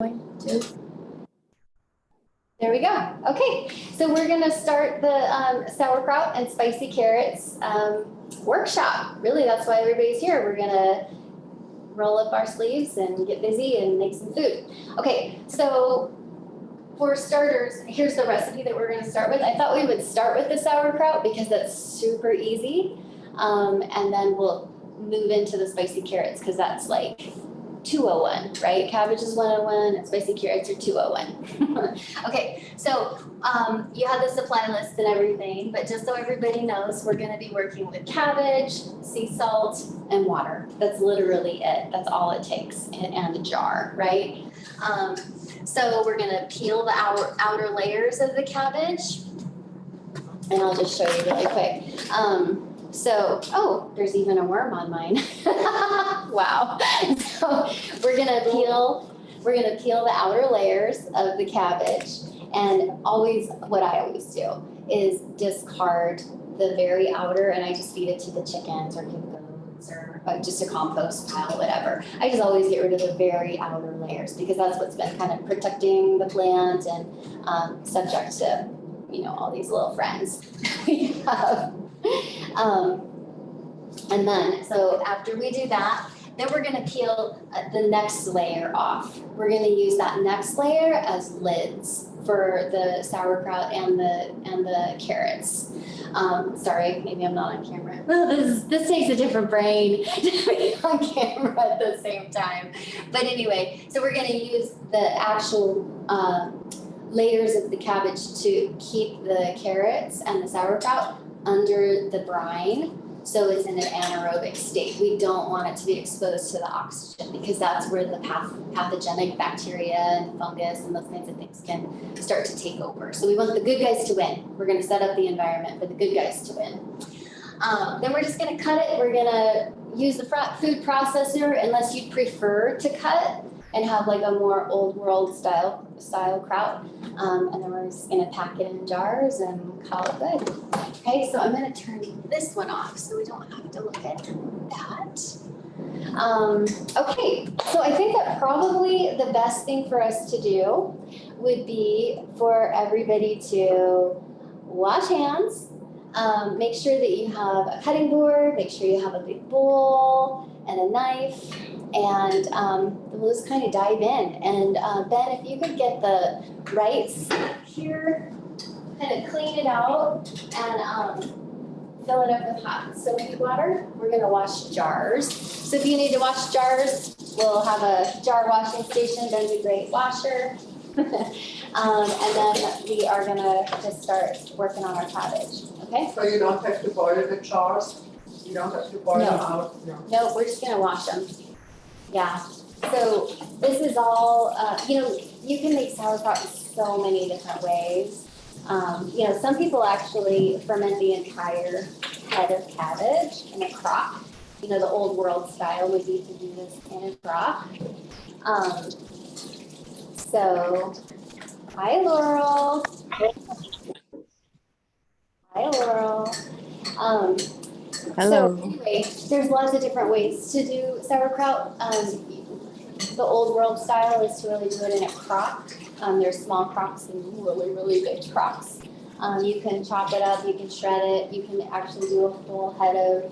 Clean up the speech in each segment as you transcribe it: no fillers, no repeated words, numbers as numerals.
Two. There we go. Okay, so we're gonna start the sauerkraut and spicy carrots workshop. Really, that's why everybody's here. We're gonna roll up our sleeves and get busy and make some food. Okay, so for starters, here's the recipe that we're gonna start with. I thought we would start with the sauerkraut because that's super easy. And then we'll move into the spicy carrots because that's like 201, right? Cabbage is 101 and spicy carrots are 201. Okay, so you have the supply list and everything, but just so everybody knows, we're gonna be working with cabbage, sea salt, and water. That's literally it. That's all it takes, and a jar, right? So we're gonna peel the outer layers of the cabbage, and I'll just show you really quick. Oh, there's even a worm on mine. Wow. So we're gonna peel the outer layers of the cabbage, and what I always do is discard the very outer, and I just feed it to the chickens or give goats or just a compost pile, whatever. I just always get rid of the very outer layers because that's what's been kind of protecting the plant and subject to, all these little friends we have. And then, so after we do that, then we're gonna peel the next layer off. We're gonna use that next layer as lids for the sauerkraut and the carrots. Sorry, maybe I'm not on camera. Well, this takes a different brain to be on camera at the same time. But anyway, so we're gonna use the actual layers of the cabbage to keep the carrots and the sauerkraut under the brine, so it's in an anaerobic state. We don't want it to be exposed to the oxygen because that's where the pathogenic bacteria and fungus and those kinds of things can start to take over. So we want the good guys to win. We're gonna set up the environment for the good guys to win. Then we're just gonna cut it. We're gonna use the food processor unless you'd prefer to cut and have like a more old world style kraut. And then we're just gonna pack it in jars and call it good. Okay, so I'm gonna turn this one off so we don't have to look at that. Okay, so I think that probably the best thing for us to do would be for everybody to wash hands, make sure that you have a cutting board, make sure you have a big bowl and a knife, and we'll just kind of dive in. And Ben, if you could get the rice here, kind of clean it out and fill it up with hot soapy water. We're gonna wash jars. So if you need to wash jars, we'll have a jar washing station. Ben's a great washer. And then we are gonna just start working on our cabbage, okay? So you don't have to boil the jars? You don't have to boil them out? No, we're just gonna wash them. Yeah, so this is all, you can make sauerkraut in so many different ways. Some people actually ferment the entire head of cabbage in a crock. The old world style would be to do this in a crock. So, hi Laurel. Hi Laurel. Hello. So anyway, there's lots of different ways to do sauerkraut. The old world style is to really do it in a crock. There's small crocks and really, really big crocks. You can chop it up, you can shred it, you can actually do a full head of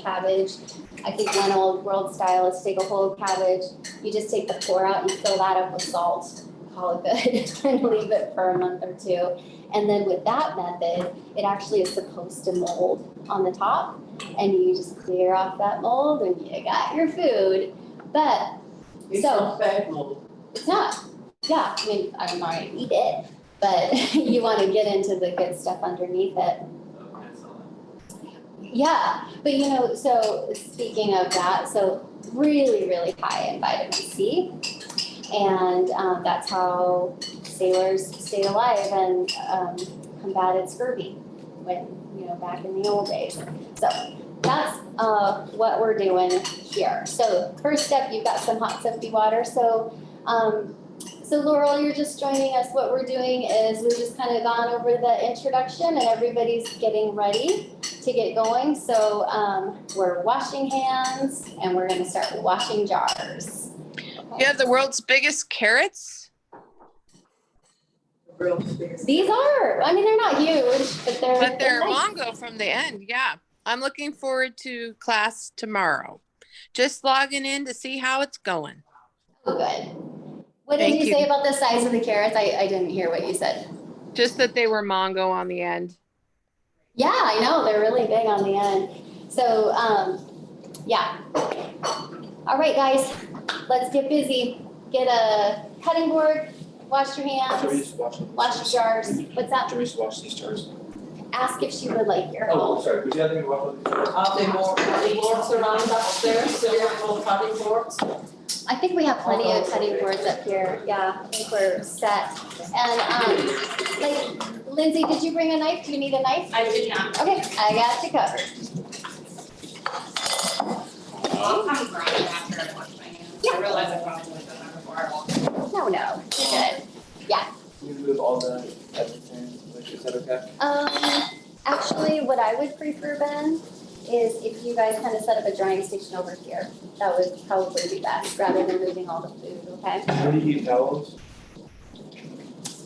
cabbage. I think one old world style is take a whole cabbage, you just take the core out and fill that up with salt, call it good, and leave it for a month or two. And then with that method, it actually is supposed to mold on the top, and you just clear off that mold and you got your food. But It's not bad mold. It's not. Yeah, I mean, I'm not gonna eat it, but you want to get into the good stuff underneath it. Yeah, but so speaking of that, so really, really high in vitamin C, and that's how sailors stayed alive and combated scurvy when, back in the old days. So that's what we're doing here. So first step, you've got some hot soapy water. So Laurel, you're just joining us. What we're doing is we've just kind of gone over the introduction and everybody's getting ready to get going. So we're washing hands and we're gonna start washing jars. You have the world's biggest carrots? These are, I mean, they're not huge, but They're nice. Mongo from the end, yeah. I'm looking forward to class tomorrow. Just logging in to see how it's going. Oh, good. What did Thank you you. say about the size of the carrots? I didn't hear what you said. Just that they were Mongo on the end. Yeah, I know, they're really big on the end. So, yeah. All right, guys, let's get busy. Get a cutting board, wash your hands, wash your jars. What's that? Teresa, wash these jars. Ask if she would like your Oh, help. sorry, would you have me wash these jars? Are there more cutting boards around upstairs? Do we have more cutting boards? I think we have plenty of cutting boards up here. Yeah, I think we're set. And, like, Lindsay, did you bring a knife? Do you need a knife? I did not. Okay, I got you covered. I'll come grind it after I wash my hands. I realize I probably would have done that before I walked in. No, you're good. Can you move all the everything, like, is that okay? Actually, what I would prefer, Ben, is if you guys kind of set up a drying station over here. That would probably be best, rather than moving all the food, okay? What do you use towels?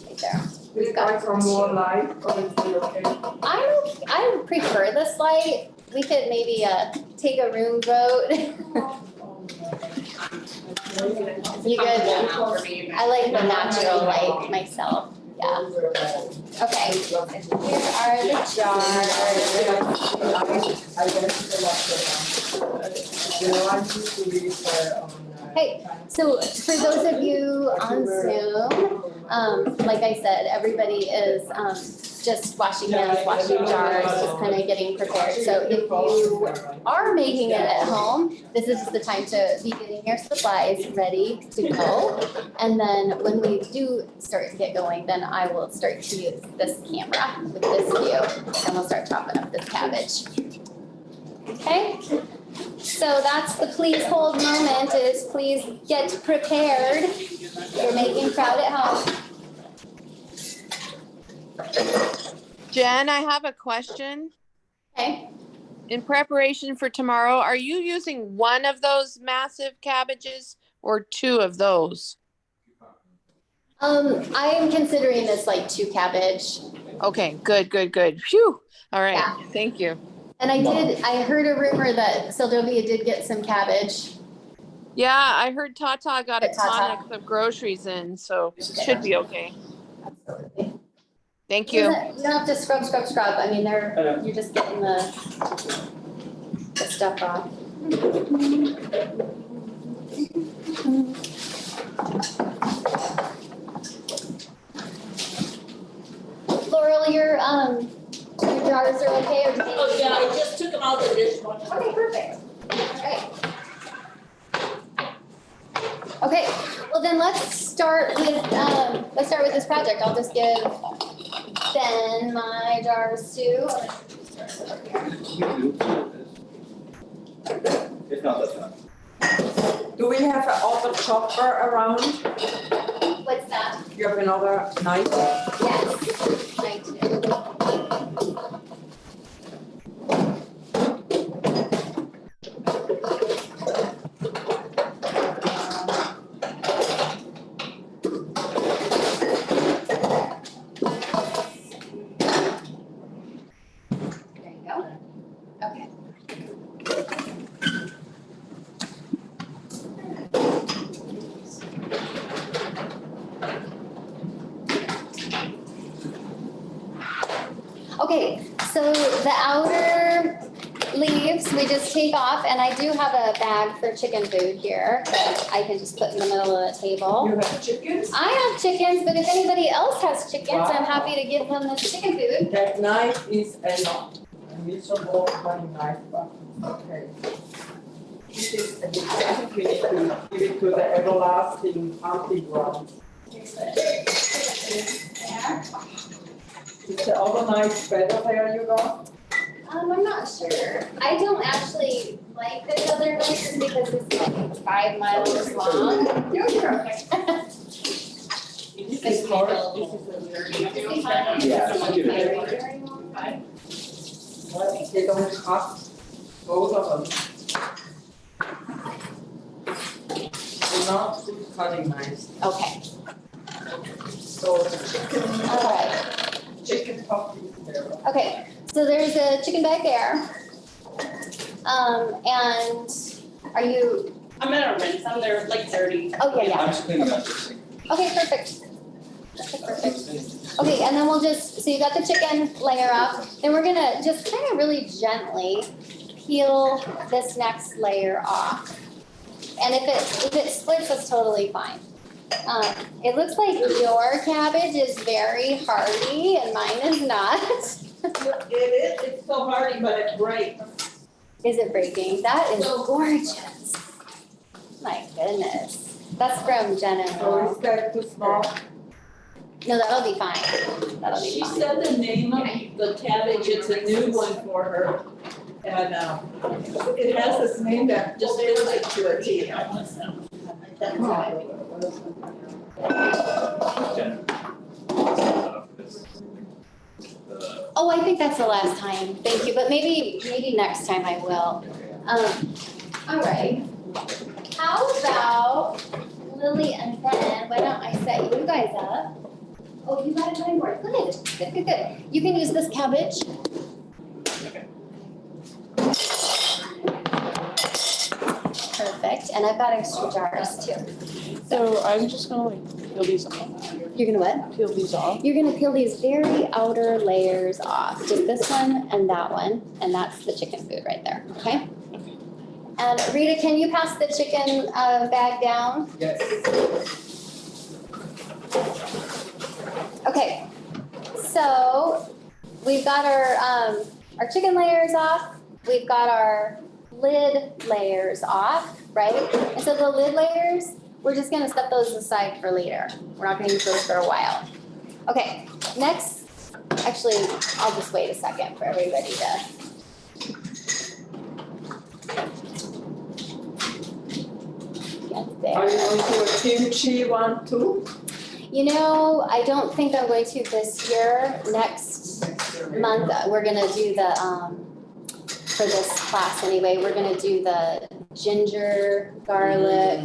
Right there. These guys are more light, or is it okay? I would prefer this light. We could maybe, take a room vote. You good? I like the natural light myself, yeah. Okay, here are the jars. I guess you know, I'm used to these Hey, so for those of you on Zoom, like I said, everybody is, just washing hands, washing jars, just kind of getting prepared. So if you are making it at home, this is the time to be getting your supplies ready to go. And then when we do start to get going, then I will start to use this camera with this view, and we'll start chopping up this cabbage. Okay? So that's the please hold moment, is please get prepared. You're making proud at home. Jen, I have a question. Okay? In preparation for tomorrow, are you using one of those massive cabbages or two of those? I am considering this like 2 cabbage. Okay, good. Phew. All right, Yeah. thank you. And I heard a rumor that Sildovia did get some cabbage. Yeah, I heard Tata got a Tata. tonic of groceries in, so it should be okay. Absolutely. Thank you. You don't have to scrub. I mean, you're just getting the stuff off. Laurel, your jars are okay, or do you need? Oh, yeah, I just took them out of the dishwasher. Okay, perfect. All right. Okay, well then let's start with this project. I'll just give Ben my jars too. If not, that's fine. Do we have an other chopper around? What's that? You have another knife? Yes, I do. There you go. Okay. Okay, so the outer leaves, we just take off, and I do have a bag for chicken food here that I can just put in the middle of the table. You have chickens? I have chickens, but if anybody else has chickens, I'm happy to give them this chicken food. That knife is a miserable one knife, but okay. This is a bit, I think we need to give it to the everlasting hunting ground. Is the other knife better there you go? I'm not sure. I don't actually like the other knives because it's like 5 miles long. You're okay. This is hard, this is Yeah, I'll give it. Well, they don't cut both of them. Do not put cutting knives. Okay, So the all right. chicken puff is there. Okay, so there's a chicken back there. And are you, I'm gonna rinse them, they're like dirty. oh, yeah, I'm just cleaning up this thing. yeah. Okay, perfect. Perfect. Okay, and then we'll just, so you got the chicken layer up, then we're gonna just kind of really gently peel this next layer off. And if it splits, that's totally fine. It looks like your cabbage is very hardy and mine is not. It is, it's so hardy, but it breaks. Is it breaking? That is gorgeous. My goodness. That's from Jen and So Laura. is that too small? No, that'll be fine. That'll be She fine. said the name of the cabbage, it's a new one for her. And it has this name that just fits it to a T. Oh, I think that's the last time. Thank you, but maybe next time I will. All right. How about Lily and Ben? Why don't I set you guys up? Oh, you got a cutting board. Good. You can use this cabbage. Perfect, and I've got extra jars too. So I'm just gonna like peel these off. You're gonna what? Peel these off. You're gonna peel these very outer layers off, just this one and that one, and that's the chicken food right there, okay? And Rita, can you pass the chicken bag down? Yes. Okay, so we've got our chicken layers off, we've got our lid layers off, right? And so the lid layers, we're just gonna set those aside for later. We're not gonna use those for a while. Okay, next, actually, I'll just wait a second for everybody to. Get Are you there. going to a kimchi one too? You know, I don't think I'm going to this year. Next month, we're gonna do the, for this class anyway, we're gonna do the ginger, garlic,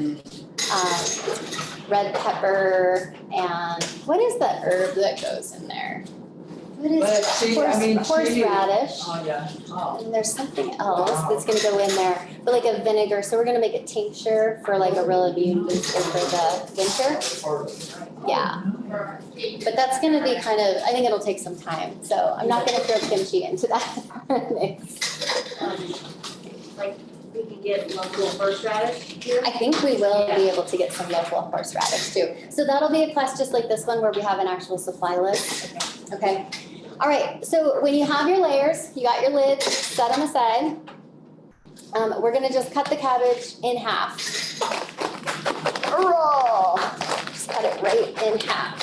red pepper, and what is the herb that goes in there? What is chili. horseradish? Oh, yeah. Oh. And there's something else that's gonna go in there, but like a vinegar, so we're gonna make a tincture for like a real immune booster for the winter. Yeah, but that's gonna be kind of, I think it'll take some time, so I'm not gonna throw kimchi into that mix. Like, we can get local horseradish here? I think we will be able to get some local horseradish too. So that'll be a class just like this one where we have an actual supply list. Okay. All right, so when you have your layers, you got your lids, set them aside. We're gonna just cut the cabbage in half. Roll. Just cut it right in half.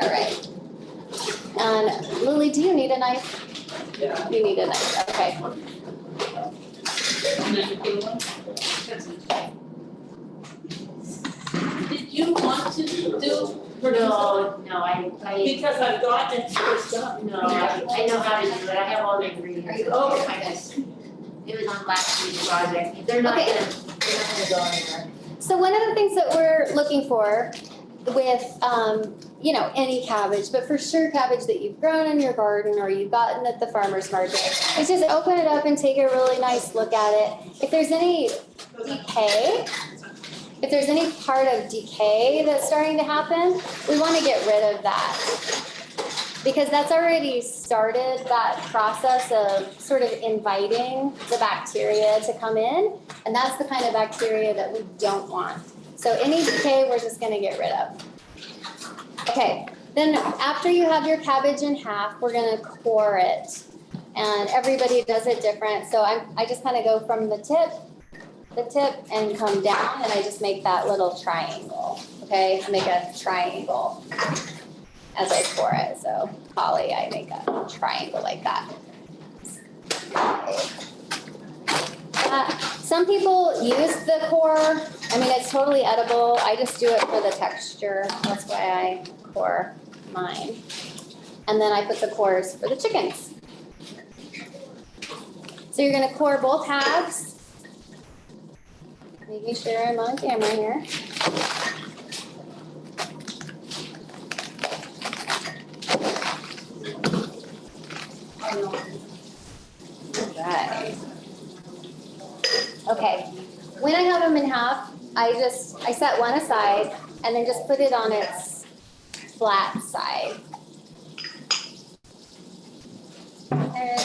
All right. And Lily, do you need a knife? Yeah. You need a knife, okay. Did you want to do? No, I, Because I've gotten it first up. no, I know how to do it, I have all the ingredients. Are you okay? I just, it was on last week's project, they're not Okay. gonna go anywhere. So one of the things that we're looking for with, you know, any cabbage, but for sure cabbage that you've grown in your garden or you've gotten at the farmer's market, is just open it up and take a really nice look at it. If there's any decay, if there's any part of decay that's starting to happen, we want to get rid of that. Because that's already started that process of sort of inviting the bacteria to come in, and that's the kind of bacteria that we don't want. So any decay, we're just gonna get rid of. Okay, then after you have your cabbage in half, we're gonna core it. And everybody does it different, so I just kind of go from the tip and come down, and I just make that little triangle, okay? I make a triangle as I core it, so Holly, I make a triangle like that. Some people use the core, I mean, it's totally edible, I just do it for the texture, that's why I core mine. And then I put the cores for the chickens. So you're gonna core both halves. Making sure I'm on camera here. Right. Okay, when I have them in half, I set one aside and then just put it on its flat side. Okay.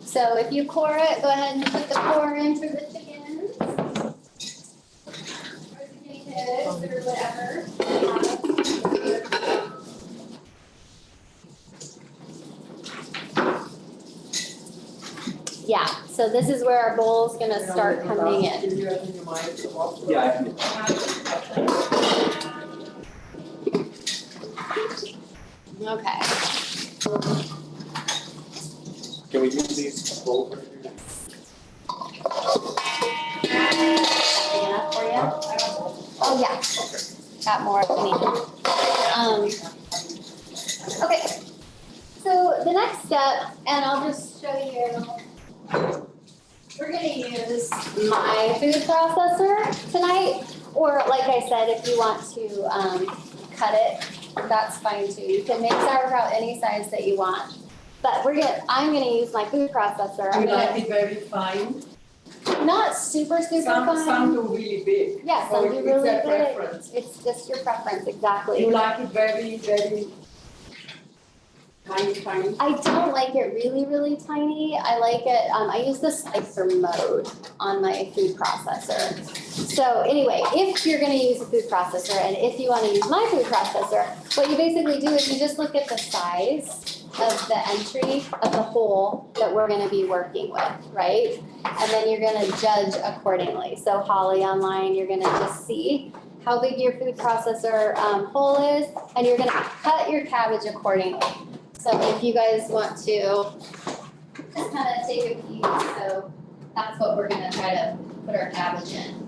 So if you core it, go ahead and put the core in for the chickens. Or the guinea pigs or whatever. Yeah, so this is where our bowl's gonna start coming in. Yeah, I can. Okay. Can we use these bowls? Enough for you? Oh, yeah. Got more if you need. Okay. So the next step, and I'll just show you, we're gonna use my food processor tonight, or like I said, if you want to cut it, that's fine too. You can make sauerkraut any size that you want. But I'm gonna use my food processor. You like it very fine? Not super fine. Some do really big. Yeah, So some do it's really a big. preference. It's just your preference, exactly. You like it very, very tiny? I don't like it really tiny. I like it, I use the slicer mode on my food processor. So anyway, if you're gonna use a food processor and if you wanna use my food processor, what you basically do is you just look at the size of the entry of the hole that we're gonna be working with, right? And then you're gonna judge accordingly. So Holly online, you're gonna just see how big your food processor hole is, and you're gonna cut your cabbage accordingly. So if you guys want to just kind of take a peek, so that's what we're gonna try to put our cabbage in.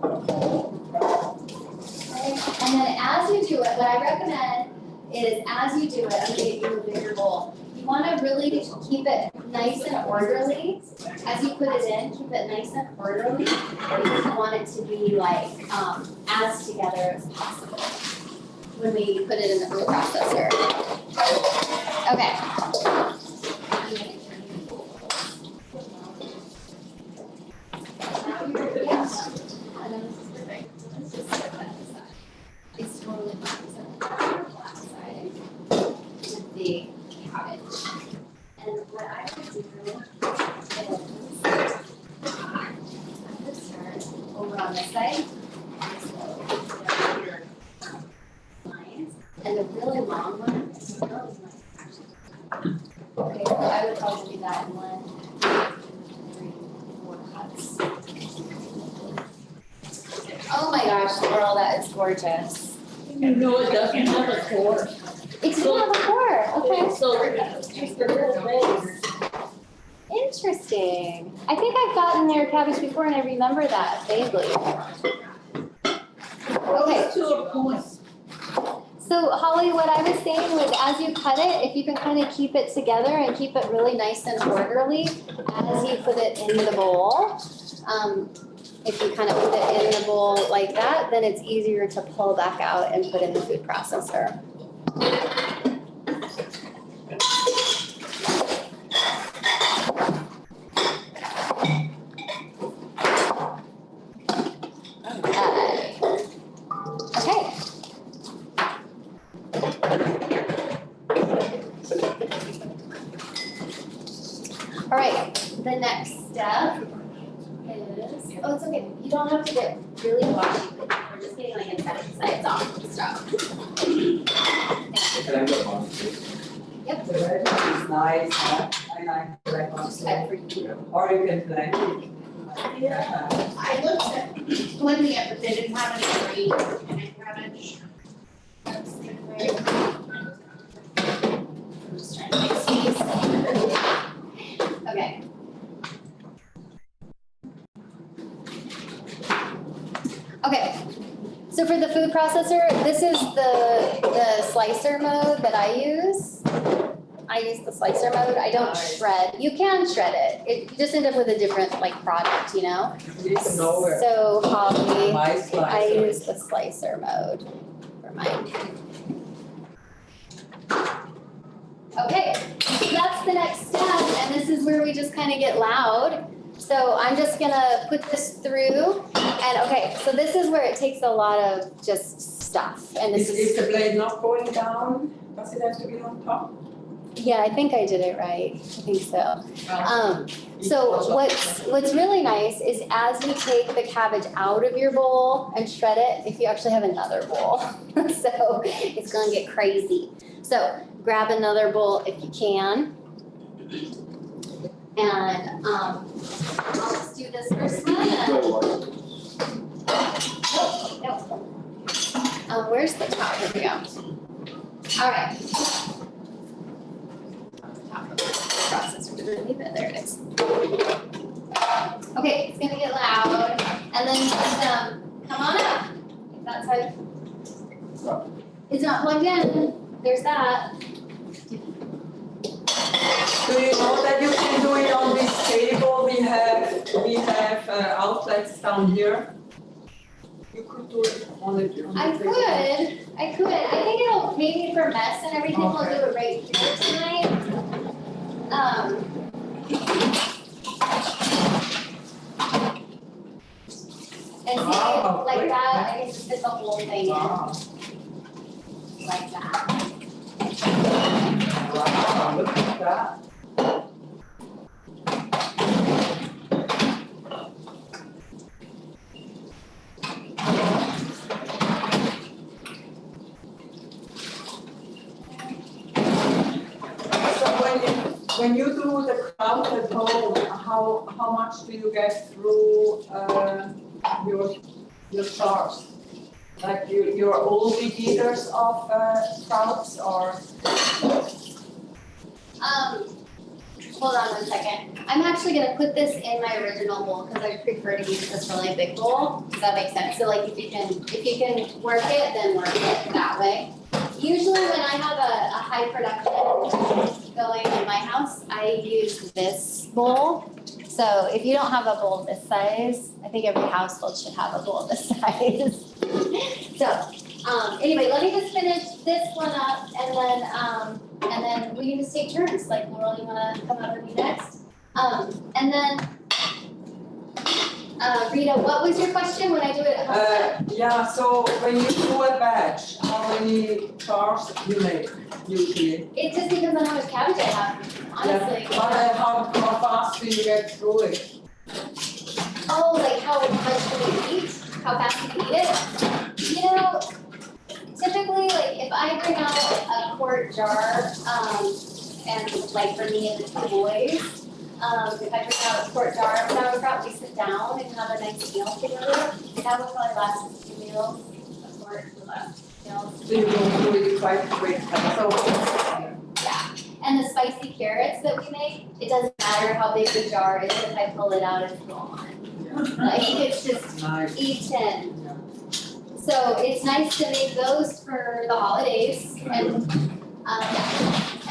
Okay. And then as you do it, what I recommend is as you do it, I'm gonna get you a bigger bowl. You wanna really keep it nice and orderly. As you put it in, keep it nice and orderly, because you want it to be like as together as possible when we put it in the food processor. Okay. I know this is perfect. Let's just set that aside. It's totally fine. So flat side with the cabbage. And what I would do is I would start over on this side. And the really long one, okay, so I would probably do that in 1, 2, 3, 4 cuts. Oh my gosh, Laurel, that is gorgeous. No, it doesn't have a core. It didn't have a core, okay. So it's just a little base. Interesting. I think I've gotten their cabbage before and I remember that vaguely. Okay. To a point. So Holly, what I was saying was as you cut it, if you can kind of keep it together and keep it really nice and orderly as you put it in the bowl. If you kind of put it in the bowl like that, then it's easier to pull back out and put in the food processor. Okay. All right, the next step is, oh, it's okay, you don't have to get really washy, we're just getting like inside off, stop. Can I go on? Yep. The red one is nice, huh? I like the red one. Just cut for you. Or you can blend it. Yeah. I looked at blending it, but they didn't have any green in it, cabbage. That's the way. I'm just trying to mix these. Okay. Okay, so for the food processor, this is the slicer mode that I use. I use the slicer mode. I don't Nice. shred. You can shred it. You just end up with a different like product, you know? You need to know where So Holly, my I slicer use is. the slicer mode for mine. Okay, so that's the next step, and this is where we just kind of get loud. So I'm just gonna put this through, and okay, so this is where it takes a lot of just stuff, and this Is is, the blade not going down? Does it have to be on top? yeah, I think I did it right. I think so. Well, So what's really nice is as you take the cabbage out of your bowl and shred it, if you actually have another bowl, so it's gonna get crazy. So grab another bowl if you can. And I'll just do this first one. Where's the top? Here we go. All right. Top of the processor didn't leave it. There it is. Okay, it's gonna get loud, and then just come on up. If that's how. It's not plugged in. There's that. Do you know that you can do it on this table? We have outlets down here. You could do it on the table. I could. I think it'll, maybe for mess and everything, we'll do Okay. it right here tonight. And see, Wow, like great. that, I can just fit the whole thing in, Wow, like that. wow, look at that. When you do the kraut at home, how much do you get through your jars? Like you're all big eaters of krauts or? Hold on 1 second. I'm actually gonna put this in my original bowl because I prefer to use this really big bowl. Does that make sense? So like if you can work it, then work it that way. Usually when I have a high production going in my house, I use this bowl. So if you don't have a bowl this size, I think every household should have a bowl this size. So, anyway, let me just finish this one up and then we can just take turns, like Laurel, you wanna come up with me next? And then, Rita, what was your question when I do it at home? Yeah, so when you do a batch, how many jars you make usually? It just depends on how much cabbage I have, honestly. But how fast do you get through it? Oh, like how much do we eat? How fast do we eat it? You know, typically, like if I bring out a quart jar, and like for me and the two boys, if I bring out a quart jar of sauerkraut, we sit down and have a nice meal together. That would probably last us 2 meals, a quart would last 2 meals. So you can do it quite quick, so. Yeah, and the spicy carrots that we make, it doesn't matter how big the jar is, if I pull it out, it's gone. Like, it's just Nice. eaten. So it's nice to make those for the holidays and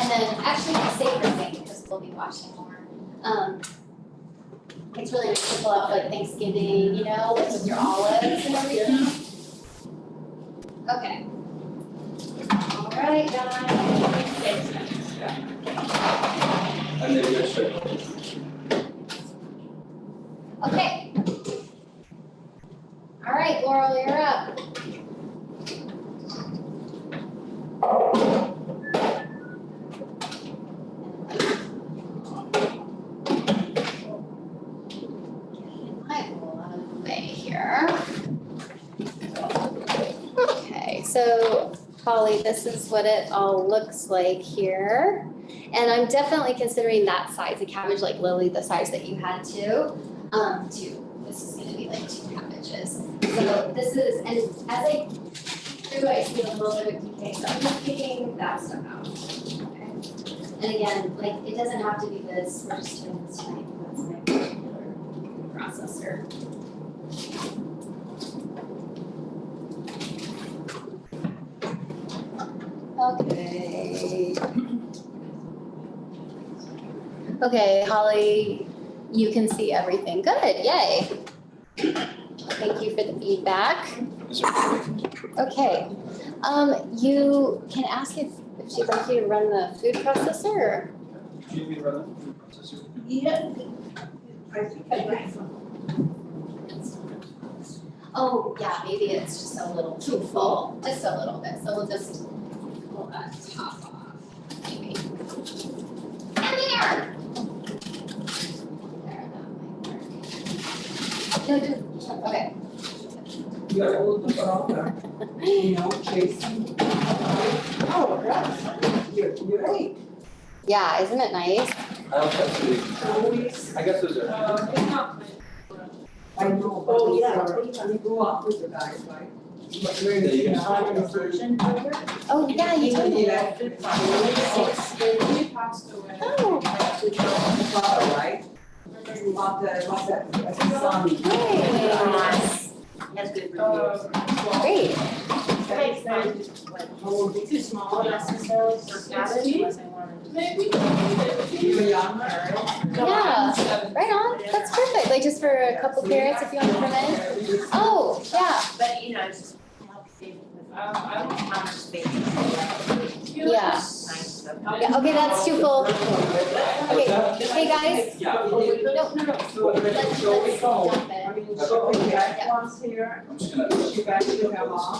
then actually the safer thing, because we'll be washing more. It's really nice to pull out like Thanksgiving, you know, like with your olives and everything. Okay. All right, guys. And then you check. Okay. All right, Laurel, you're up. My bowl out of the way here. Okay, so Holly, this is what it all looks like here. And I'm definitely considering that size of cabbage, like Lily, the size that you had too. This is gonna be like 2 cabbages. So this is, and as I do, I see a little bit of decay, so I'm just taking that stuff out. Okay. And again, like, it doesn't have to be this, we're just doing this tonight, that's my particular processor. Okay. Okay, Holly, you can see everything. Good, yay. Thank you for the feedback. Okay, you can ask if she'd like you to run the food processor or? Yeah. I think I got some. Oh, yeah, maybe it's just a little too full, just a little bit, so we'll just pull that top off, maybe. Come here! There, that might work. No, just, okay. You're old brother, you know, chasing. Oh, right. You're right. Yeah, isn't it nice? I don't have to. Always. I guess those are. It's not. I know, but Oh, yeah. you grew up with the guys, right? But Yeah, you can- Oh, yeah, you When he do. left it, he passed away. Oh. Father, right? But, what's that, son. Nice. Has good reviews. Great. Thanks, like, too small necessarily for cabbage unless I wanted to. Maybe. You're younger, right? Yeah, right on, that's perfect, like just for a couple carrots if you want to come in. Oh, yeah, But, you know, it's just helps save with how much space. yeah. Nice, so. Yeah, okay, that's too full. Okay, hey guys, Yeah. no, let's dump I it. mean, so we had ones here, I'm just gonna. she back to her mom.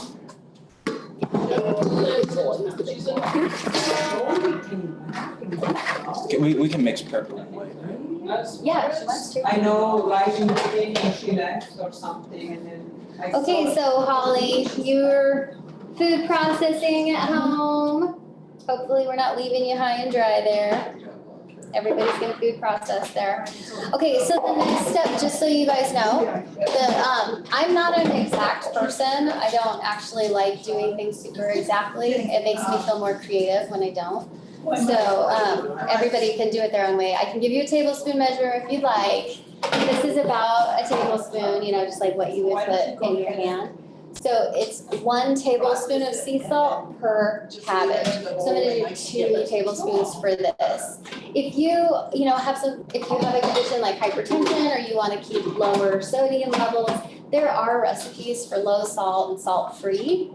We can mix purple and white, right? Yeah, that's true. I know, right in the beginning, she left or something, and then I saw. Okay, so Holly, you're food processing at home. Hopefully we're not leaving you high and dry there. Everybody's gonna food process there. Okay, so the next step, just so you guys know, I'm not an exact person. I don't actually like doing things super exactly. It makes me feel more creative when I don't. So, everybody can do it their own way. I can give you a tablespoon measure if you'd like. This is about a tablespoon, you know, just like what you would put in your hand. So it's 1 tablespoon of sea salt per cabbage. So I'm gonna do 2 tablespoons for this. If you have if you have a condition like hypertension or you wanna keep lower sodium levels, there are recipes for low salt and salt-free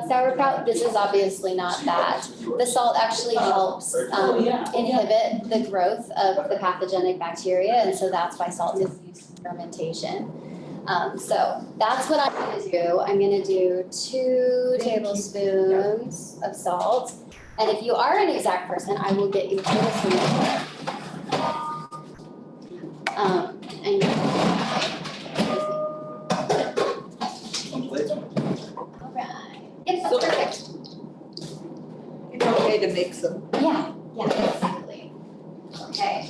sauerkraut. This is obviously not that. The salt actually helps inhibit the growth of the pathogenic bacteria, and so that's why salt is used in fermentation. So that's what I'm gonna do. I'm gonna do 2 tablespoons of salt. And if you are an exact person, I will get you a tablespoon measure. And all right. Yep, that's perfect. It's okay to mix them. Yeah, exactly. Okay.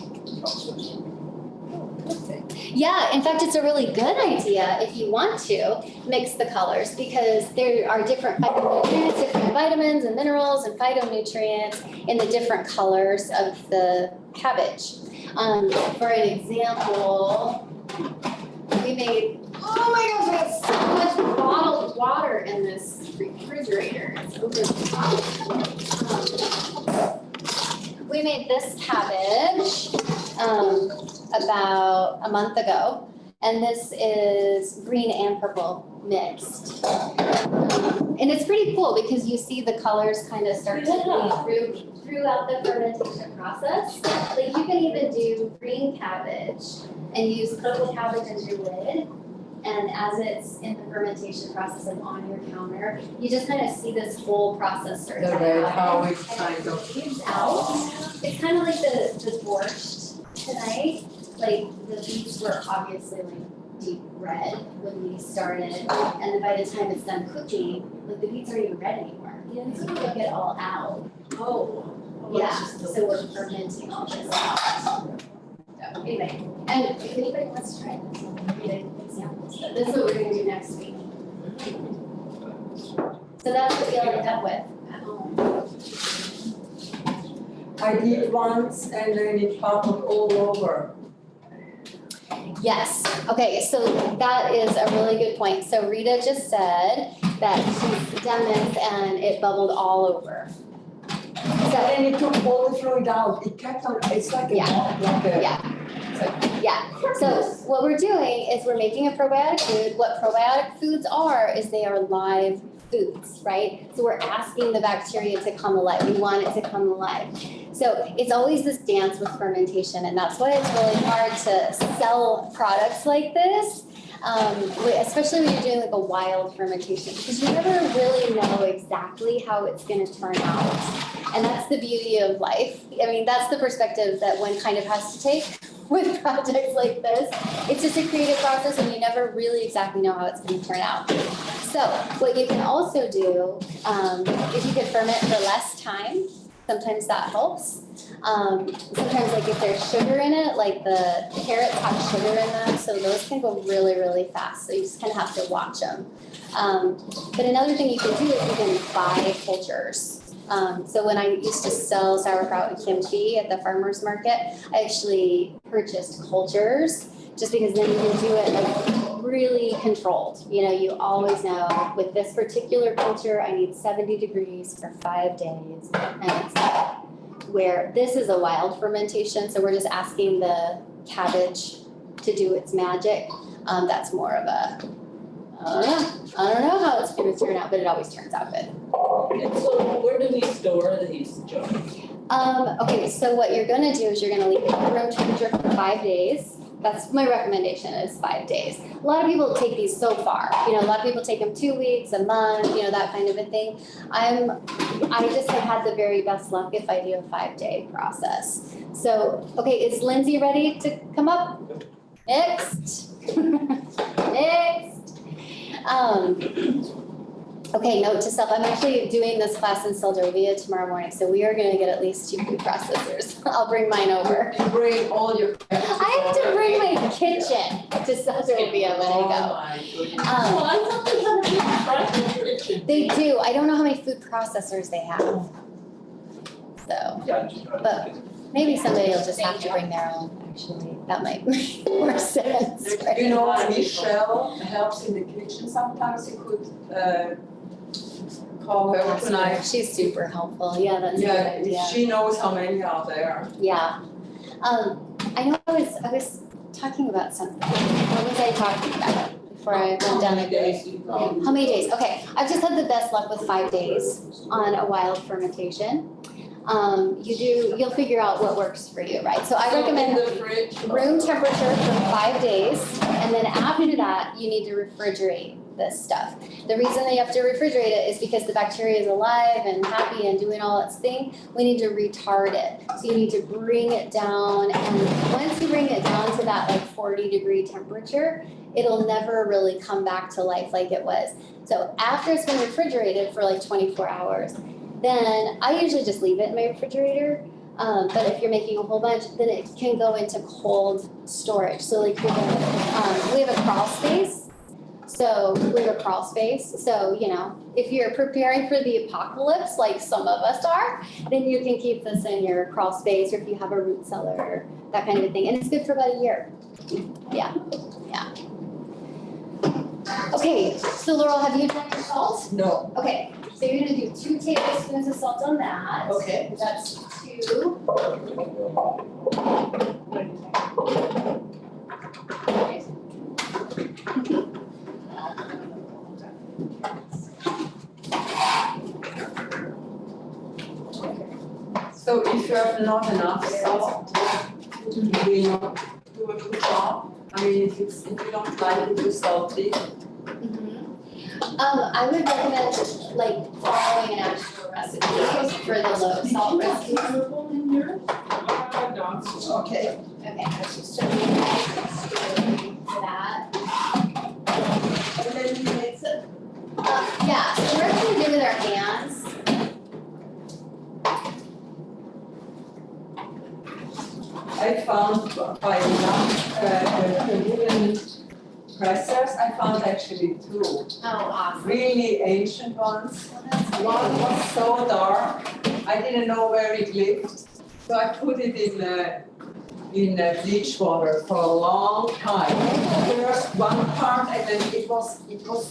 Yeah, in fact, it's a really good idea if you want to mix the colors because there are different phytonutrients, different vitamins and minerals and phytonutrients in the different colors of the cabbage. For an example, we made, oh my gosh, we have so much bottled water in this refrigerator. It's over the top. We made this cabbage about a month ago, and this is green and purple mixed. And it's pretty cool because you see the colors kind of start to bleed throughout the fermentation process. Like you can even do green cabbage and use purple cabbage as your lid. And as it's in the fermentation process and on your counter, you just kind of see this whole process start to happen. How it's And it leaves out. It's kind of like the borscht tonight. Like the beets were obviously like deep red when we started, and then by the time it's done cooking, like the beets aren't even red anymore. You didn't sort of cook it all out. Oh. Yeah, so we're fermenting all this out. So anyway, and if anybody wants to try this, I'll give you an example. So this is what we're gonna do next week. So that's what you'll end up with at home. I did once and then it bubbled all over. Yes, okay, so that is a really good point. So Rita just said that she's done this and it bubbled all over. And then it took all the fluid out. It kept on, it's like a, So what we're doing is we're making a probiotic food. What probiotic foods are is they are live foods, right? So we're asking the bacteria to come alive. We want it to come alive. So it's always this dance with fermentation, and that's why it's really hard to sell products like this, especially when you're doing like a wild fermentation, because you never really know exactly how it's going to turn out. And that's the beauty of life. I mean, that's the perspective that one kind of has to take with projects like this. It's just a creative process, and you never really exactly know how it's going to turn out. So what you can also do, if you could ferment for less time, sometimes that helps. Sometimes like if there's sugar in it, like the carrots have sugar in them, so those can go really, really fast. So you just kind of have to watch them. But another thing you can do is you can buy cultures. So when I used to sell sauerkraut and kimchi at the farmer's market, I actually purchased cultures just because then you can do it like really controlled. You know, you always know with this particular culture, I need 70 degrees for 5 days. And it's where this is a wild fermentation, so we're just asking the cabbage to do its magic. That's more of a, I don't know how it's gonna turn out, but it always turns out good. And so where do we store these jars? Okay, so what you're gonna do is you're gonna leave it at room temperature for 5 days. That's my recommendation, is 5 days. A lot of people take these so far. You know, a lot of people take them 2 weeks, a month, you know, that kind of a thing. I just have had the very best luck if I do a 5-day process. So, okay, is Lindsay ready to come up? Next. Next. Okay, note to self, I'm actually doing this class in Seldovia tomorrow morning, so we are gonna get at least 2 food processors. I'll bring mine over. you bring all your. I have to bring my kitchen to Seldovia when I go. my goodness. Well, I thought they had a big fresh kitchen. They do, I don't know how many food processors they have. So, but maybe somebody will just have to bring their own, actually, that might make more sense, right? You know, Michelle helps in the kitchen sometimes. You could call her tonight. She's super helpful, yeah, that's a good Yeah, idea. she knows how many are there. Yeah. I know I was talking about something. What was I talking about before I went down the days you go? How many days? Okay, I've just had the best luck with 5 days on a wild fermentation. You'll figure out what works for you, right? So I recommend In the fridge. room temperature for 5 days, and then after that, you need to refrigerate this stuff. The reason that you have to refrigerate it is because the bacteria is alive and happy and doing all its thing. We need to retard it. So you need to bring it down, and once you bring it down to that like 40-degree temperature, it'll never really come back to life like it was. So after it's been refrigerated for like 24 hours, then I usually just leave it in my refrigerator. But if you're making a whole bunch, then it can go into cold storage. So like we have a crawl space. So you know, if you're preparing for the apocalypse, like some of us are, then you can keep this in your crawl space, or if you have a root cellar, that kind of a thing. And it's good for about a year. Yeah. Okay, so Laurel, have you done your salt? No. Okay, so you're gonna do 2 tablespoons of salt on that. Okay. That's 2. So if you have not enough salt, do you not do a good job? I mean, if you don't like it too salty. I would recommend like following an actual recipe for the low salt recipe. In yours? Okay. Okay, so for that. And then you mix it. Yeah, so we're gonna do with our hands. I found by the wooden pressers, I found actually 2 Oh, awesome. really ancient ones. Well, that's great. One was so dark, I didn't know where it lived. So I put it in bleach water for a long time. First one part, and then it was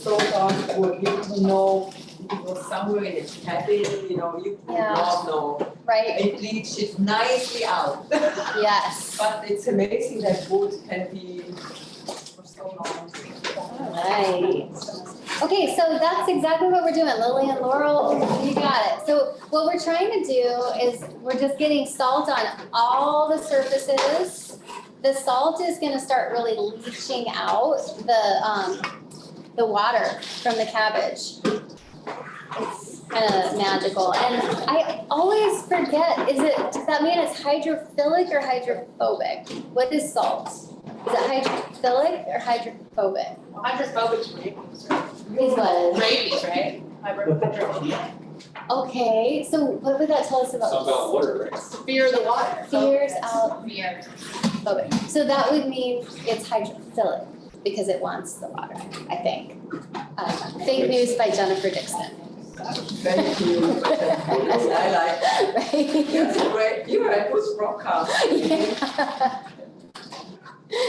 so dark, you didn't know if it was somewhere in a cabin, you know, you did Yeah. not know. right? It leaches nicely out. Yes. But it's amazing that wood can be for so long. Right. Okay, so that's exactly what we're doing. Lily and Laurel, you got it. So what we're trying to do is we're just getting salt on all the surfaces. The salt is gonna start really leaching out the water from the cabbage. It's kind of magical. And I always forget, does that mean it's hydrophilic or hydrophobic? What is salt? Is it hydrophilic or hydrophobic? Well, hydrophobic's rabies, right? Is what? Rabies, right? Hydrophobic. Okay, so what would that tell us about? Something about water, right? It's the fear of the water. Fears out Fear. phobic. So that would mean it's hydrophilic because it wants the water, I think. Fake news by Jenifer Dickson. Thank you. I like that. Right? That's great. You're a good broadcast. Yeah.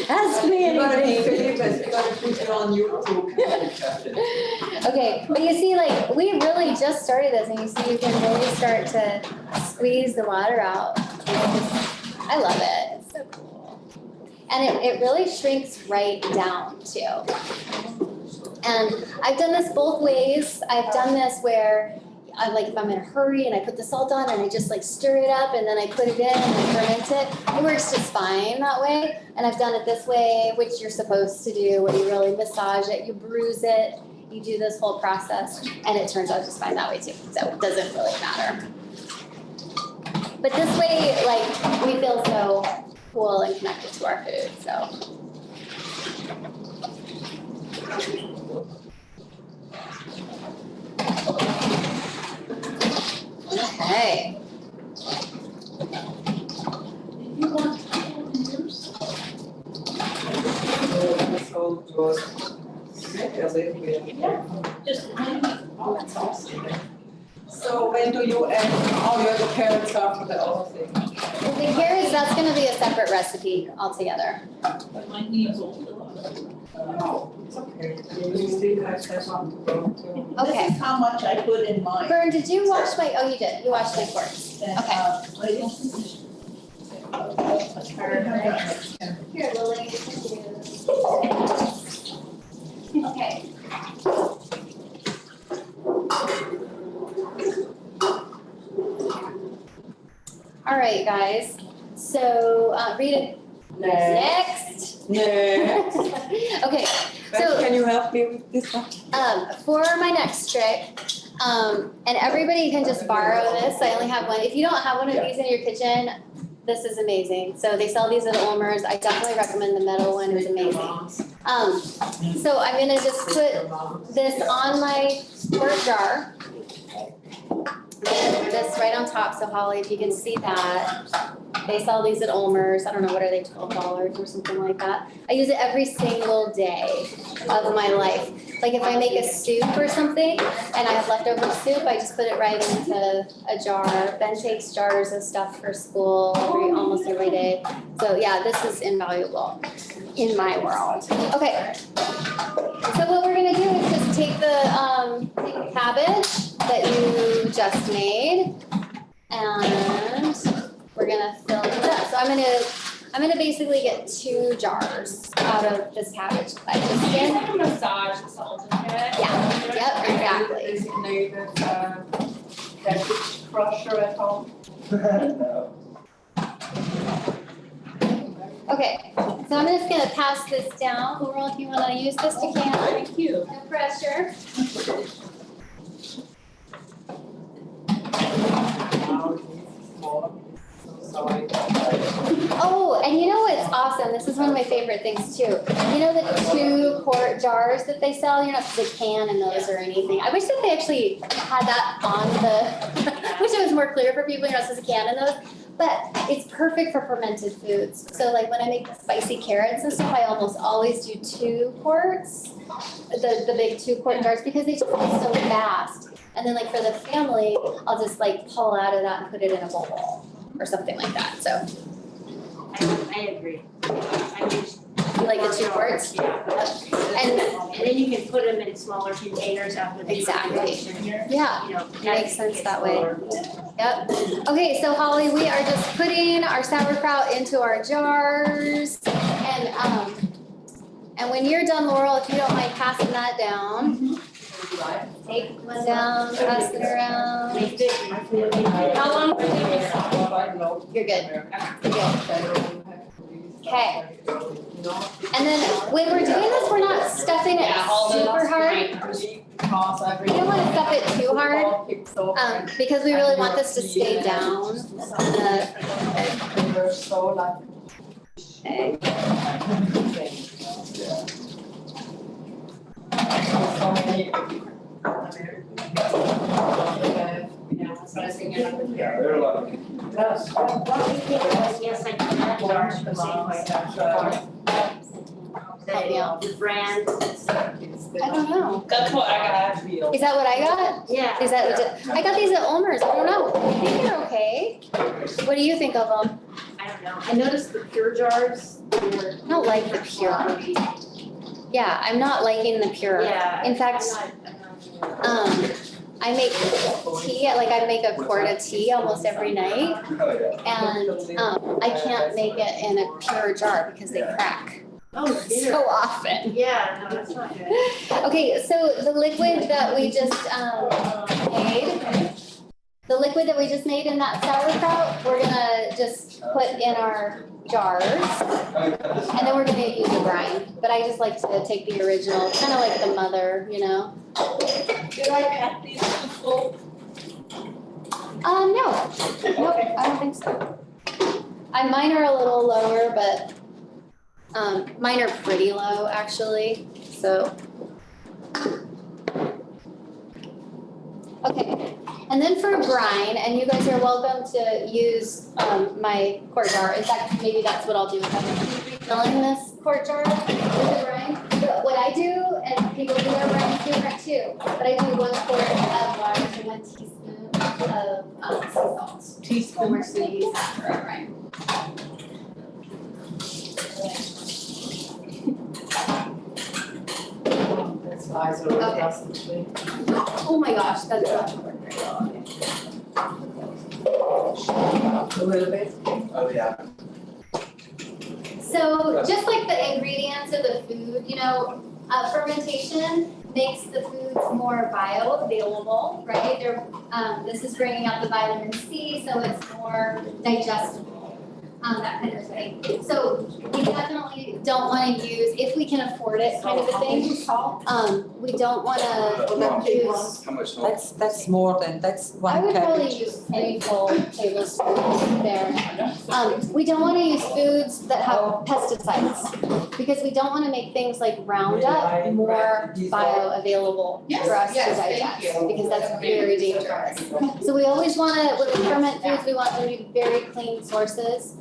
Ask me You're gonna be anything. famous. We're gonna put you on YouTube. Okay, but you see, like, we really just started this and you see you can really start to squeeze the water out. I love it, it's so cool. And it really shrinks right down too. And I've done this both ways. I've done this where if I'm in a hurry and I put the salt on and I just like stir it up and then I put it in and I ferment it. It works just fine that way. And I've done it this way, which you're supposed to do, where you really massage it, you bruise it, you do this whole process, and it turns out just fine that way too. So it doesn't really matter. But this way, like, we feel so cool and connected to our food, so. Okay. So good. Maybe a little bit. Just, oh, that's awesome. So when do you add, you have the carrots after the other thing? The carrots, that's gonna be a separate recipe altogether. But mine needs old. No, it's okay. You still have some to go to. Okay. This is how much I put in mine. Vern, did you wash you did, you washed my quarts. And, Okay. Here, Lily, okay. All right, guys, so, Rita, next. Next. Okay, so, Can you help me with this one? for my next trick, and everybody can just borrow this, I only have one. If you don't have one of these in your kitchen, this is amazing. So they sell these at Ulmer's. I definitely recommend the metal one, it's amazing. So I'm gonna just put this on my quart jar. And this right on top, so Holly, if you can see that. They sell these at Ulmer's. I don't know, what are they, $12 or something like that? I use it every single day of my life. Like if I make a soup or something and I have leftover soup, I just put it right into a jar. Ben takes jars of stuff for school almost every day. So yeah, this is invaluable in my world. Okay, so what we're gonna do is just take the cabbage that you just made and we're gonna fill it up. So I'm gonna basically get 2 jars out of this cabbage. I just You did. want to massage the salt into it? Yeah, yep, exactly. Designated cabbage crusher at home. No. Okay, so I'm just gonna pass this down. Laurel, if you wanna use this, you can. Thank you. No pressure. Sorry. Oh, and you know what's awesome? This is one of my favorite things too. You know the 2 quart jars that they sell? You're not supposed to can in those or anything. I wish that they actually had that on the, wish it was more clear for people, you're not supposed to can in those. But it's perfect for fermented foods. So like when I make spicy carrots and stuff, I almost always do 2 quarts, the big 2 quart jars, because they just go so fast. And then like for the family, I'll just like pull out of that and put it in a bowl or something like that, so. I agree. I wish. You like the 2 quarts? Yeah. And And then you can put them in smaller containers after the Exactly. fermentation. Yeah, You know, makes sense that way. slower. Yep. Okay, so Holly, we are just putting our sauerkraut into our jars. And when you're done, Laurel, if you don't mind passing that down. Take one down, pass it around. How long will it You're good. You're good. Okay. And then when we're doing this, we're not stuffing it super hard. You don't want to stuff it too hard, because we really want this to stay down. Yeah, there are a lot of people. Yes, I can. Jars the same way. The brand. I don't know. That's what I got. Is that what I got? Yeah. Is that, I got these at Ulmer's. I don't know. I think they're okay. What do you think of them? I don't know. I noticed the pure jars. I don't like the pure. Yeah, I'm not liking the pure. Yeah. In fact, I'm not. I make tea, like I make a quart of tea almost every night. Oh, yeah. And, I can't make it in a pure jar because they crack Oh, dear. so often. Yeah, no, that's not good. Okay, so the liquid that we just, made in that sauerkraut, we're gonna just put in our jars. And then we're gonna use a brine, but I just like to take the original, kind of like the mother, you know? Did I cut these too full? No, nope, I don't think so. Mine are a little lower, but, mine are pretty low, actually, so. Okay, and then for brine, and you guys are welcome to use, my quart jar. In fact, maybe that's what I'll do. I'm refilling this quart jar with the brine. But what I do, and people do their brine different too, but I do 1 quart of water and 1 teaspoon of sea salt. Teaspoon. We're gonna use that for our brine. Oh my gosh, that's not work very well. A little bit. Oh, yeah. So just like the ingredients of the food, you know, fermentation makes the foods more bioavailable, right? This is bringing out the vitamin C, so it's more digestible, that kind of thing. So we definitely don't want to use, if we can afford it, kind of a thing. We don't want to use. How much salt? That's more than, that's I one would probably cabbage. use 3 full tablespoons there. We don't want to use foods that have pesticides, because we don't want to make things like Roundup more bioavailable for us to digest, because that's very dangerous. So we always want to, when we ferment foods, we want them to be very clean sources.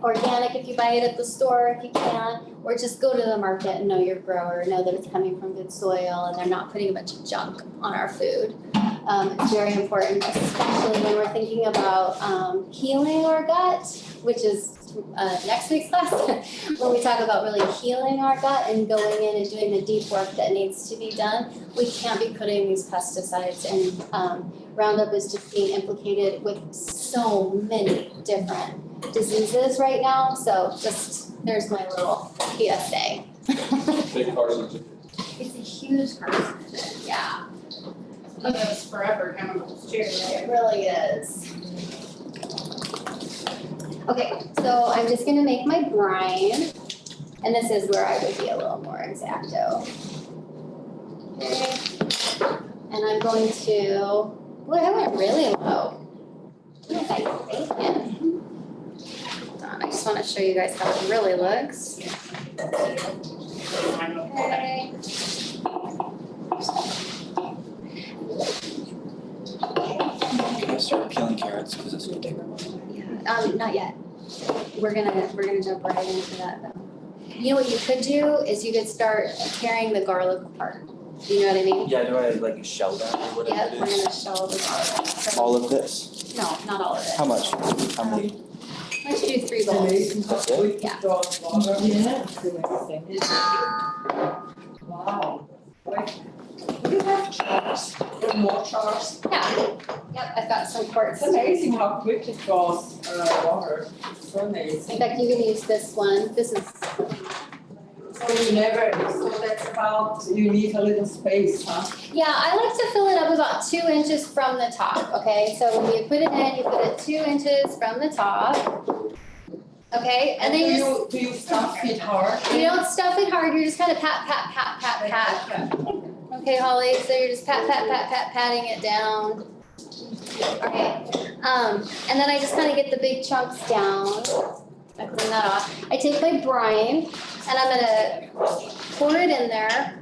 Organic if you buy it at the store if you can, or just go to the market and know your grower, know that it's coming from good soil and they're not putting a bunch of junk on our food. It's very important, especially when we're thinking about healing our gut, which is next week's class, when we talk about really healing our gut and going in and doing the deep work that needs to be done. We can't be putting these pesticides, and Roundup is just being implicated with so many different diseases right now, so just, there's my little PSA. Big carcinogen. It's a huge carcinogen, yeah. Those forever chemicals too. It really is. Okay, so I'm just gonna make my brine, and this is where I would be a little more exacto. Okay, and I'm going to, boy, I went really low. What if I bake it? Hold on, I just wanna show you guys how it really looks. Okay. Can I start peeling carrots, because it's gonna take a while? Yeah, not yet. We're gonna jump right into that though. You know what you could do is you could start tearing the garlic apart. Do you know what I mean? Yeah, do I like shell that or whatever Yep, it we're is? gonna shell the garlic. So- All of this? No, not all of it. How much? How many? Let's do 3 bowls. That's it? Yeah. Yeah. Wow. have more jars? Yeah, yep, I've got some quarts. It's amazing how quick it draws water. It's so amazing. In fact, you can use this one. This is, So you never, so that's about, you need a little space, huh? yeah, I like to fill it up about 2 inches from the top, okay? So when you put it in, you put it 2 inches from the top. Okay, and then do you stuff it hard? you don't stuff it hard, you're just kind of pat, pat, pat, pat, pat. Okay, Holly, so you're just patting it down. Okay, and then I just kind of get the big chunks down. I clean that off. I take my brine and I'm gonna pour it in there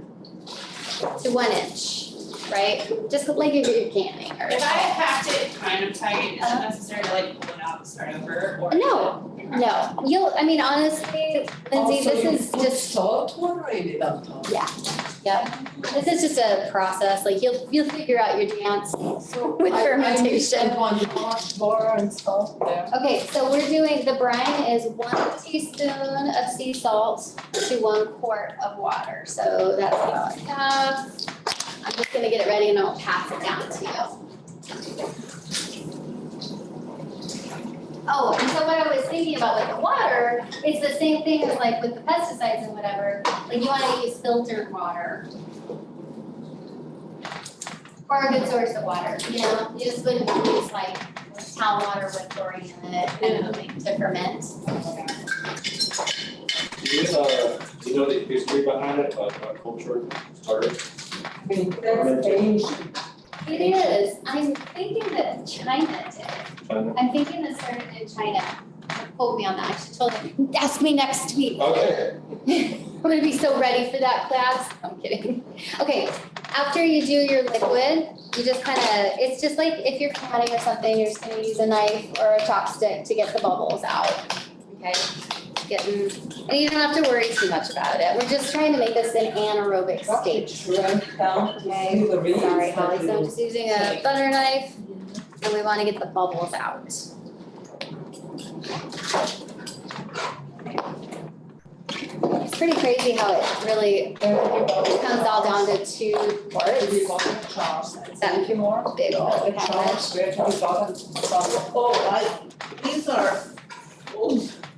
to 1 inch, right? Just like if you're canning or. If I packed it kind of tight, is it necessary to like pull it out and start over or? No, you'll, I mean, honestly, Lindsay, this is just. Salt water in it on top. Yep, this is just a process, like you'll figure out your dance with I fermentation. one hot water and salt there. Okay, so we're doing, the brine is 1 teaspoon of sea salt to 1 quart of water. So that's about half. I'm just gonna get it ready and I'll pass it down to you. Oh, and so what I was thinking about with the water, it's the same thing as like with the pesticides and whatever. Like you wanna use filtered water. Or a good source of water, you know, you just wouldn't use like town water with chlorine in it and something to ferment. Do you know the history behind it, like culture started? I mean, that's ancient. It is, I'm thinking that China did. China? I'm thinking that started in China. Don't quote me on that, I should told him, ask me next week. Okay. I'm gonna be so ready for that class, I'm kidding. Okay, after you do your liquid, you just kinda, it's just like if you're cutting or something, you're just gonna use a knife or a chopstick to get the bubbles out, okay? And you don't have to worry too much about it, we're just trying to make this an anaerobic state. Okay, sorry Holly, so I'm just using a butter knife and we wanna get the bubbles out. It's pretty crazy how it really comes all down to 2 quarts. Thank you more. Big old cabbage. Where have you got it? Oh, these are,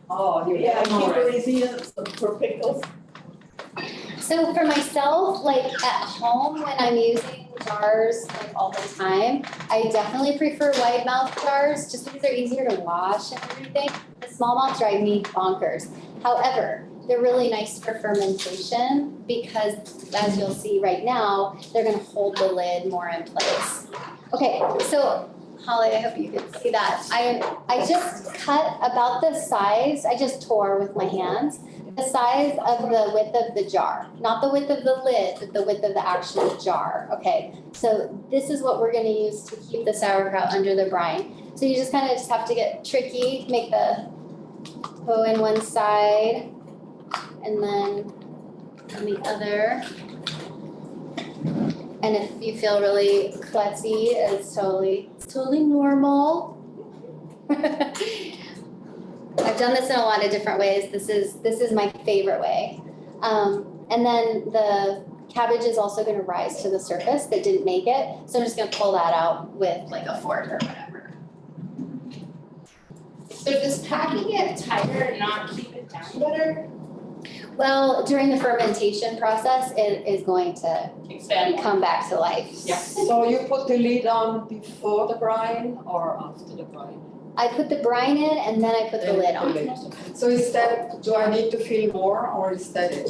oh, you Yeah, have more. Keep for pickles. So for myself, like at home, when I'm using jars like all the time, I definitely prefer wide mouth jars just because they're easier to wash and everything. The small mouth drive me bonkers. However, they're really nice for fermentation because as you'll see right now, they're gonna hold the lid more in place. Okay, so Holly, I hope you can see that. I just cut about the size, I just tore with my hands, the size of the width of the jar, not the width of the lid, but the width of the actual jar, okay? So this is what we're gonna use to keep the sauerkraut under the brine. So you just kind of just have to get tricky, make the go in one side and then on the other. And if you feel really klutzy, it's totally normal. I've done this in a lot of different ways. This is my favorite way. And then the cabbage is also gonna rise to the surface that didn't make it. So I'm just gonna pull that out with like a fork or whatever. So does packing it tighter not keep it down better? Well, during the fermentation process, it is going to Expand. come back to life. Yeah. So you put the lid on before the brine or after the brine? I put the brine in and then I put the lid on. So is that, do I need to fill more or is that it?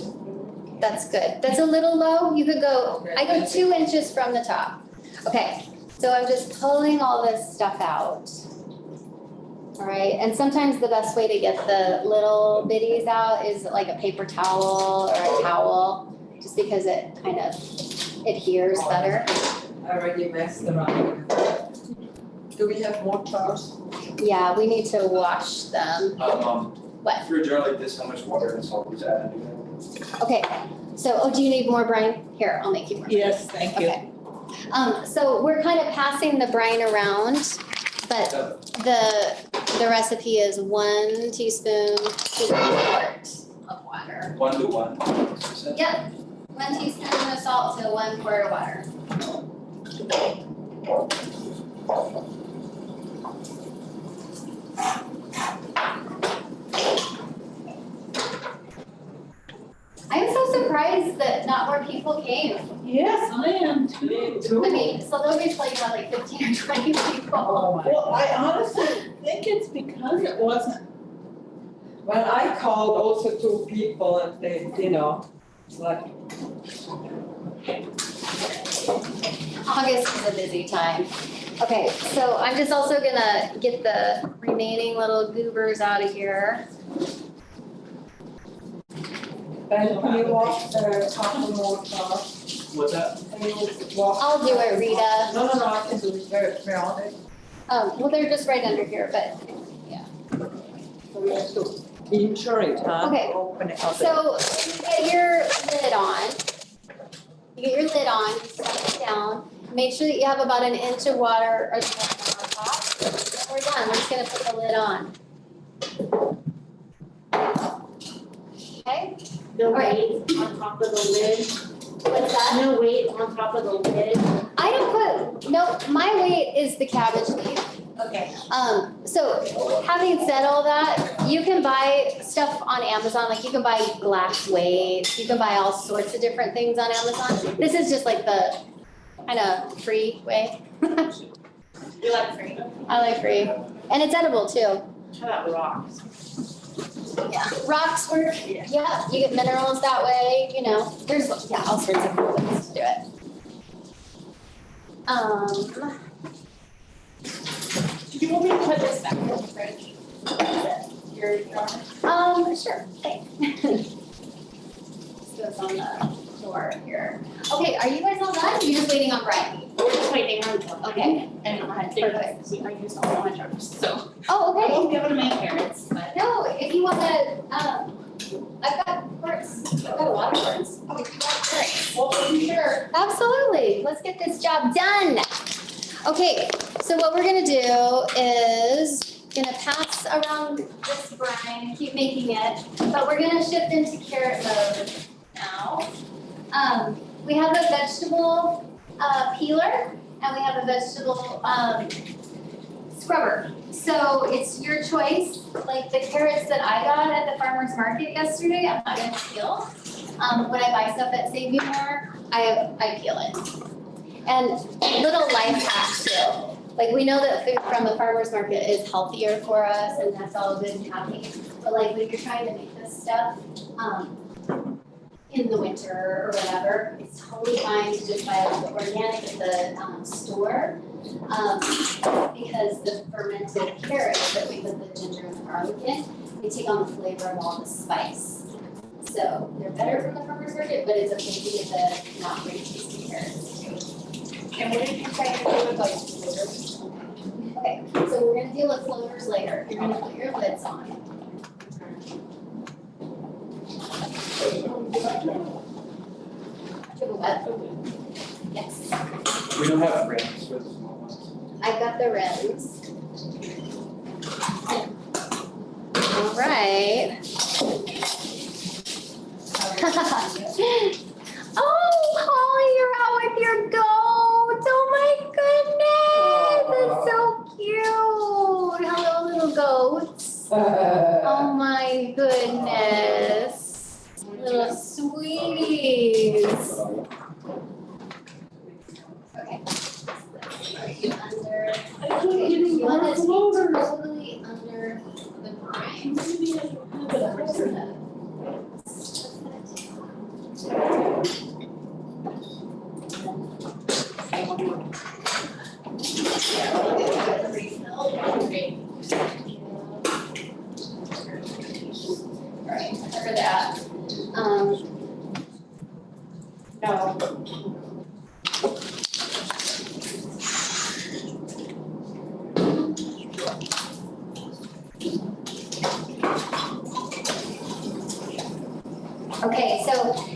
That's good. That's a little low. You could go, I go 2 inches from the top. Okay, so I'm just pulling all this stuff out. All right, and sometimes the best way to get the little bitties out is like a paper towel or a towel, just because it kind of adheres better. I already messed around. Do we have more jars? Yeah, we need to wash them. What? For a jar like this, how much water and salt is added? Okay, so, do you need more brine? Here, I'll make you more. Yes, thank you. Okay. So we're kind of passing the brine around, but the recipe is 1 teaspoon to 1 quart of water. 1 to 1. Yep, 1 teaspoon of salt to 1 quart of water. I'm so surprised that not more people came. Yes, I am too. I mean, so they'll be like about like 15 or 20 people. Oh my. Well, I honestly think it's because it wasn't. Well, I called also 2 people and they, it's like, August is a busy time. Okay, so I'm just also gonna get the remaining little goobers out of here. Ben, can you walk couple more cars? What's that? Can you walk? I'll do it, Rita. No, I can do it, where are they? Well, they're just right under here, but, So we have to insure it, huh? Okay. Open it up. so you get your lid on. You get your lid on, stuff it down. Make sure that you have about an inch of water or something on top. And we're done, we're just gonna put the lid on. Okay, No Alright. weight on top of the lid. what's that? No weight on top of the lid. I don't put, no, my weight is the cabbage leaf. Okay. So having said all that, you can buy stuff on Amazon, like you can buy glass weights, you can buy all sorts of different things on Amazon. This is just like the kind of free way. You like free? I like free. And it's edible too. How about rocks? Yeah. Rocks work, yeah, you get minerals that way, there's, all sorts of cool ways to do it. Do you want me to put this back in the fridge? Sure, thanks. Let's do this on the floor here. Okay, are you guys all done? You're just waiting on Brian? We're just waiting on them. Okay. And I think I used all my jars, so. Oh, I okay. won't be able to make carrots, but. No, if you wanna, I've got quarts, I've got a lot of quarts. Well, for sure. Absolutely, let's get this job done. Okay, so what we're gonna do is gonna pass around this brine, keep making it, but we're gonna shift into carrot mode now. We have a vegetable peeler and we have a vegetable scrubber. So it's your choice, like the carrots that I got at the farmer's market yesterday, I'm not gonna peel. When I buy stuff at Save You More, I peel it. And little life hacks too. Like we know that food from the farmer's market is healthier for us and that's all good and happy. But like when you're trying to make this stuff, in the winter or whatever, it's totally fine to just buy the organic at the store. Because the fermented carrots that we put the ginger and the garlic in, they take on the flavor of all the spice. So they're better from the farmer's market, but it's okay to get the not very tasty carrots too. And what did you say to do with like floaters? Okay, so we're gonna deal with floaters later. You're gonna put your lids on. Do you have a wet? Yes. We don't have rings for the small ones. I've got the rims. All right. Oh, Holly, you're out with your goats. Oh my goodness, that's so cute. Hello, little goats. Oh my goodness, little sweeties. Okay. Are you under? Okay, you want to be totally under the brine. So we're just gonna. Alright, cover that. No. Okay, so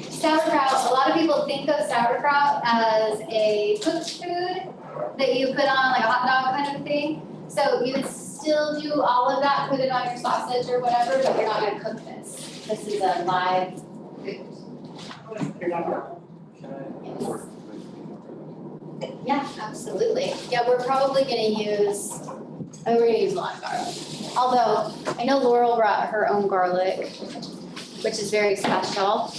sauerkraut, a lot of people think of sauerkraut as a cooked food that you put on like a hot dog kind of thing. So you would still do all of that, put it on your sausage or whatever, but you're not gonna cook this. This is a live food. Yes. Yeah, absolutely. Yeah, we're probably gonna use, we're gonna use a lot of garlic. Although, I know Laurel brought her own garlic, which is very special.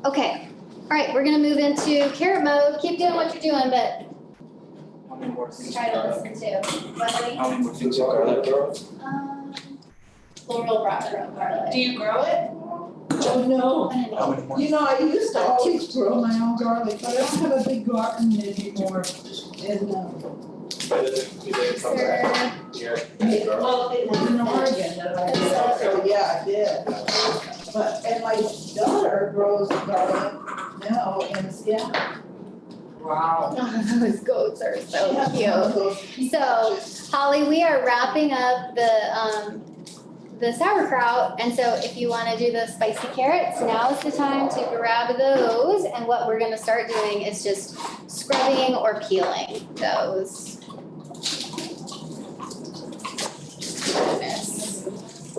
Okay, all right, we're gonna move into carrot mode. Keep doing what you're doing, but How many more things try of to garlic? listen to. What, honey? How many more things of garlic? Laurel brought her own garlic. Do you grow it? Oh, no. How many more? You know, I used to always grow my own garlic, but I don't have a big garden anymore. And, But do they come back here? well, it was in Oregon that I did, so yeah, I did. But, and my daughter grows garlic now in Seattle. Wow. Oh, those goats are so She has cute. one of those peaches. Holly, we are wrapping up the sauerkraut, and so if you wanna do the spicy carrots, now's the time to grab those, and what we're gonna start doing is just scrubbing or peeling those. Goodness.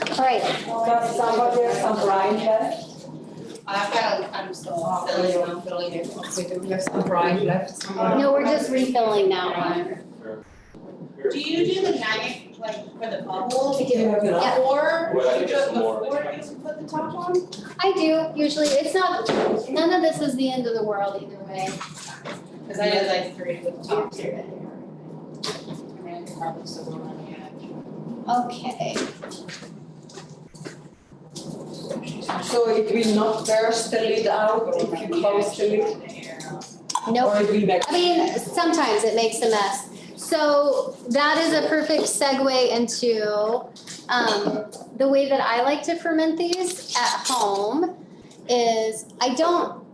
All right. Does somebody have some brine left? I'm still filling it. Okay, do we have some brine left somewhere? No, we're just refilling that one. Do you do the knife, like, for the bubbles? I do. Yeah. Before, Well, I you think do it's it more. before you put the top on? I do, usually, it's not, none of this is the end of the world either way. Cause I did like 3 with the top too. I mean, I could probably still go on the edge. Okay, So it will not burst the lid out if you close the lid? nope. Or it will make? I mean, sometimes it makes a mess. So that is a perfect segue into, the way that I like to ferment these at home is I don't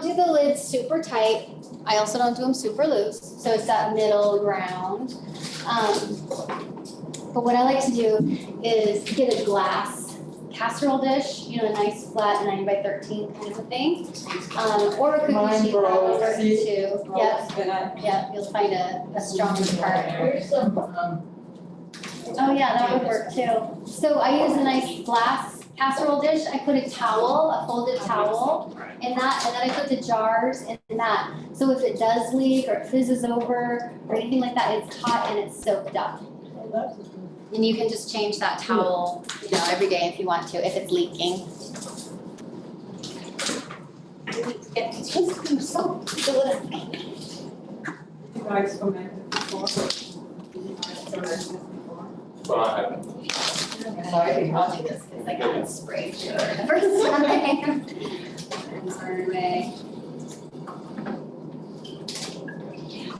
do the lids super tight. I also don't do them super loose, so it's that middle ground. But what I like to do is get a glass casserole dish, you know, a nice flat 9x13 kind of a thing. Or a cookie Mine sheet that will work broke. See? too. Yep, Then I- yep, you'll find a stronger part. Here's some, Oh yeah, that would work too. So I use a nice glass casserole dish. I put a towel, a folded towel in that, and then I put the jars in that. So if it does leak or it fizzes over or anything like that, it's hot and it's soaked up. And you can just change that towel, you know, every day if you want to, if it's leaking. It's just so good. You guys fermented before? You guys fermented before? Well, I haven't. I'll do this because I got it sprayed for the first time. Turn away.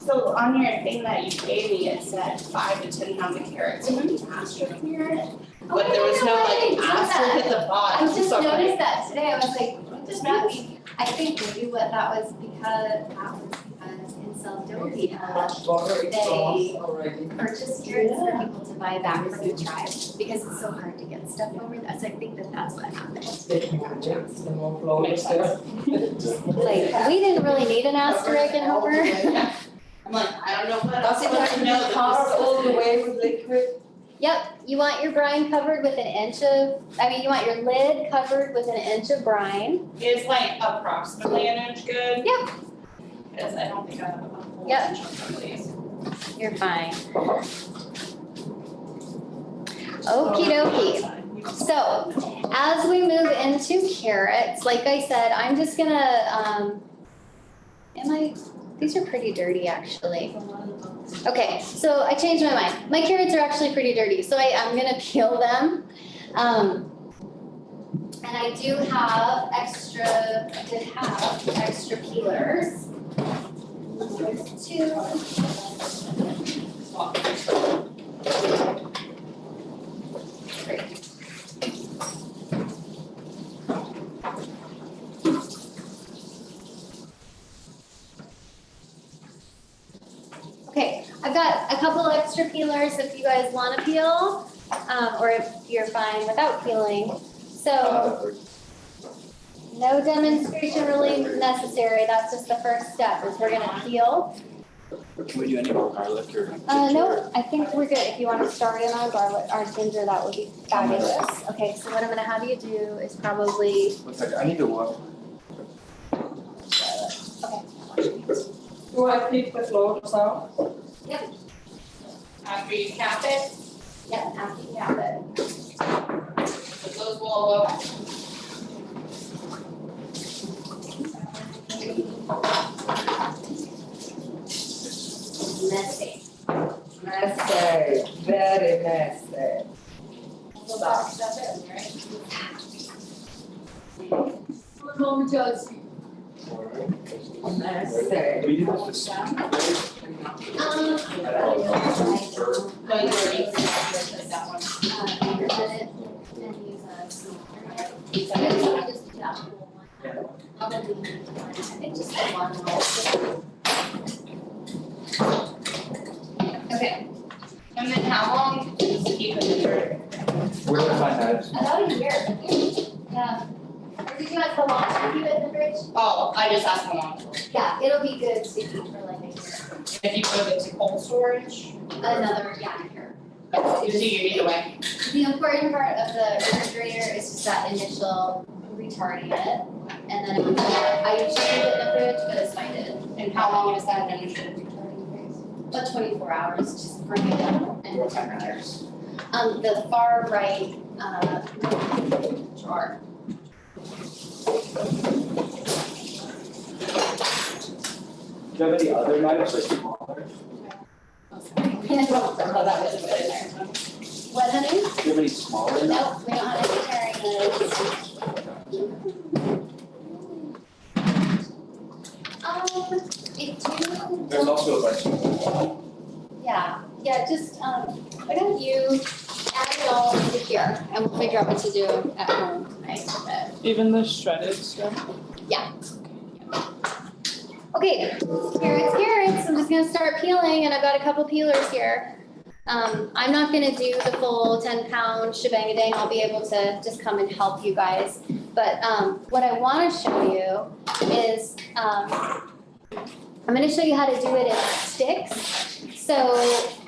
So on your thing that you gave me, it said 5 to 10 pounds of carrots and an asterisk near it. But there was no like asterisk at the I bottom. just So- noticed that today. I was like, what does that mean? I think maybe what that was because in Seldovia, Butter is They- gone already. purchase carrots for people to buy back from the tribe because it's so hard to get stuff over that. So I think that that's what happened. Taking the chips, the more flowers there. Like, we didn't really need an asterisk in Homer. I'm like, I don't know what Does else it to have to know be that covered this all is- the way with liquid? Yep, you want your brine covered with an inch of, you want your lid covered with an inch of brine. Is like approximately an inch good? Yep. Because I don't think I have a whole Yep. inch on some of these. You're fine. Okie dokie. So, as we move into carrots, like I said, I'm just gonna, these are pretty dirty actually. Okay, so I changed my mind. My carrots are actually pretty dirty, so I'm gonna peel them. And I do have extra peelers. There's 2. Great. Okay, I've got a couple extra peelers if you guys want to peel, or if you're fine without peeling. So, no demonstration really necessary. That's just the first step, is we're gonna peel. Can we do any more garlic or? No, I think we're good. If you want to start in on garlic, our ginger, that would be fabulous. Okay, so what I'm gonna have you do is probably, Looks like I need to walk. Do I pick the floors out? After you cap it, yeah, after you have it. put those all over. Messy. Messy, very messy. Go back, stuff in, right? Messy. We do this with No, you already did that one. You're good and use a smaller. Just do that whole one. Probably, I think just the one. Okay. And then how long does it keep in the fridge? Where are my knives? About a year. Yeah. Or did you ask how long to keep it in the fridge? Oh, I just asked how long. Yeah, it'll be good to keep for like a year. If you put it to cold storage, Another, yeah, here. you see either way. The important part of the refrigerator is just that initial retarding it. And then I usually keep it in the fridge, but it's fine to. And how long is that initial retarding phase? About 24 hours, just bring it in and the temperatures. The far right, drawer. Do you have any other knives like smaller? Oh, sorry. Oh, that wasn't good in there. What, honey? Do you have any smaller knives? Nope, we don't have any carrying those. If you There's don't, also a bunch of. yeah, just, why don't you add it all into here and we'll figure out what to do at home tonight with it. Even the shredded stuff? Okay, carrots, I'm just gonna start peeling and I've got a couple peelers here. I'm not gonna do the full 10-pound shebang-a-dang, I'll be able to just come and help you guys. But what I wanna show you is, I'm gonna show you how to do it in sticks. So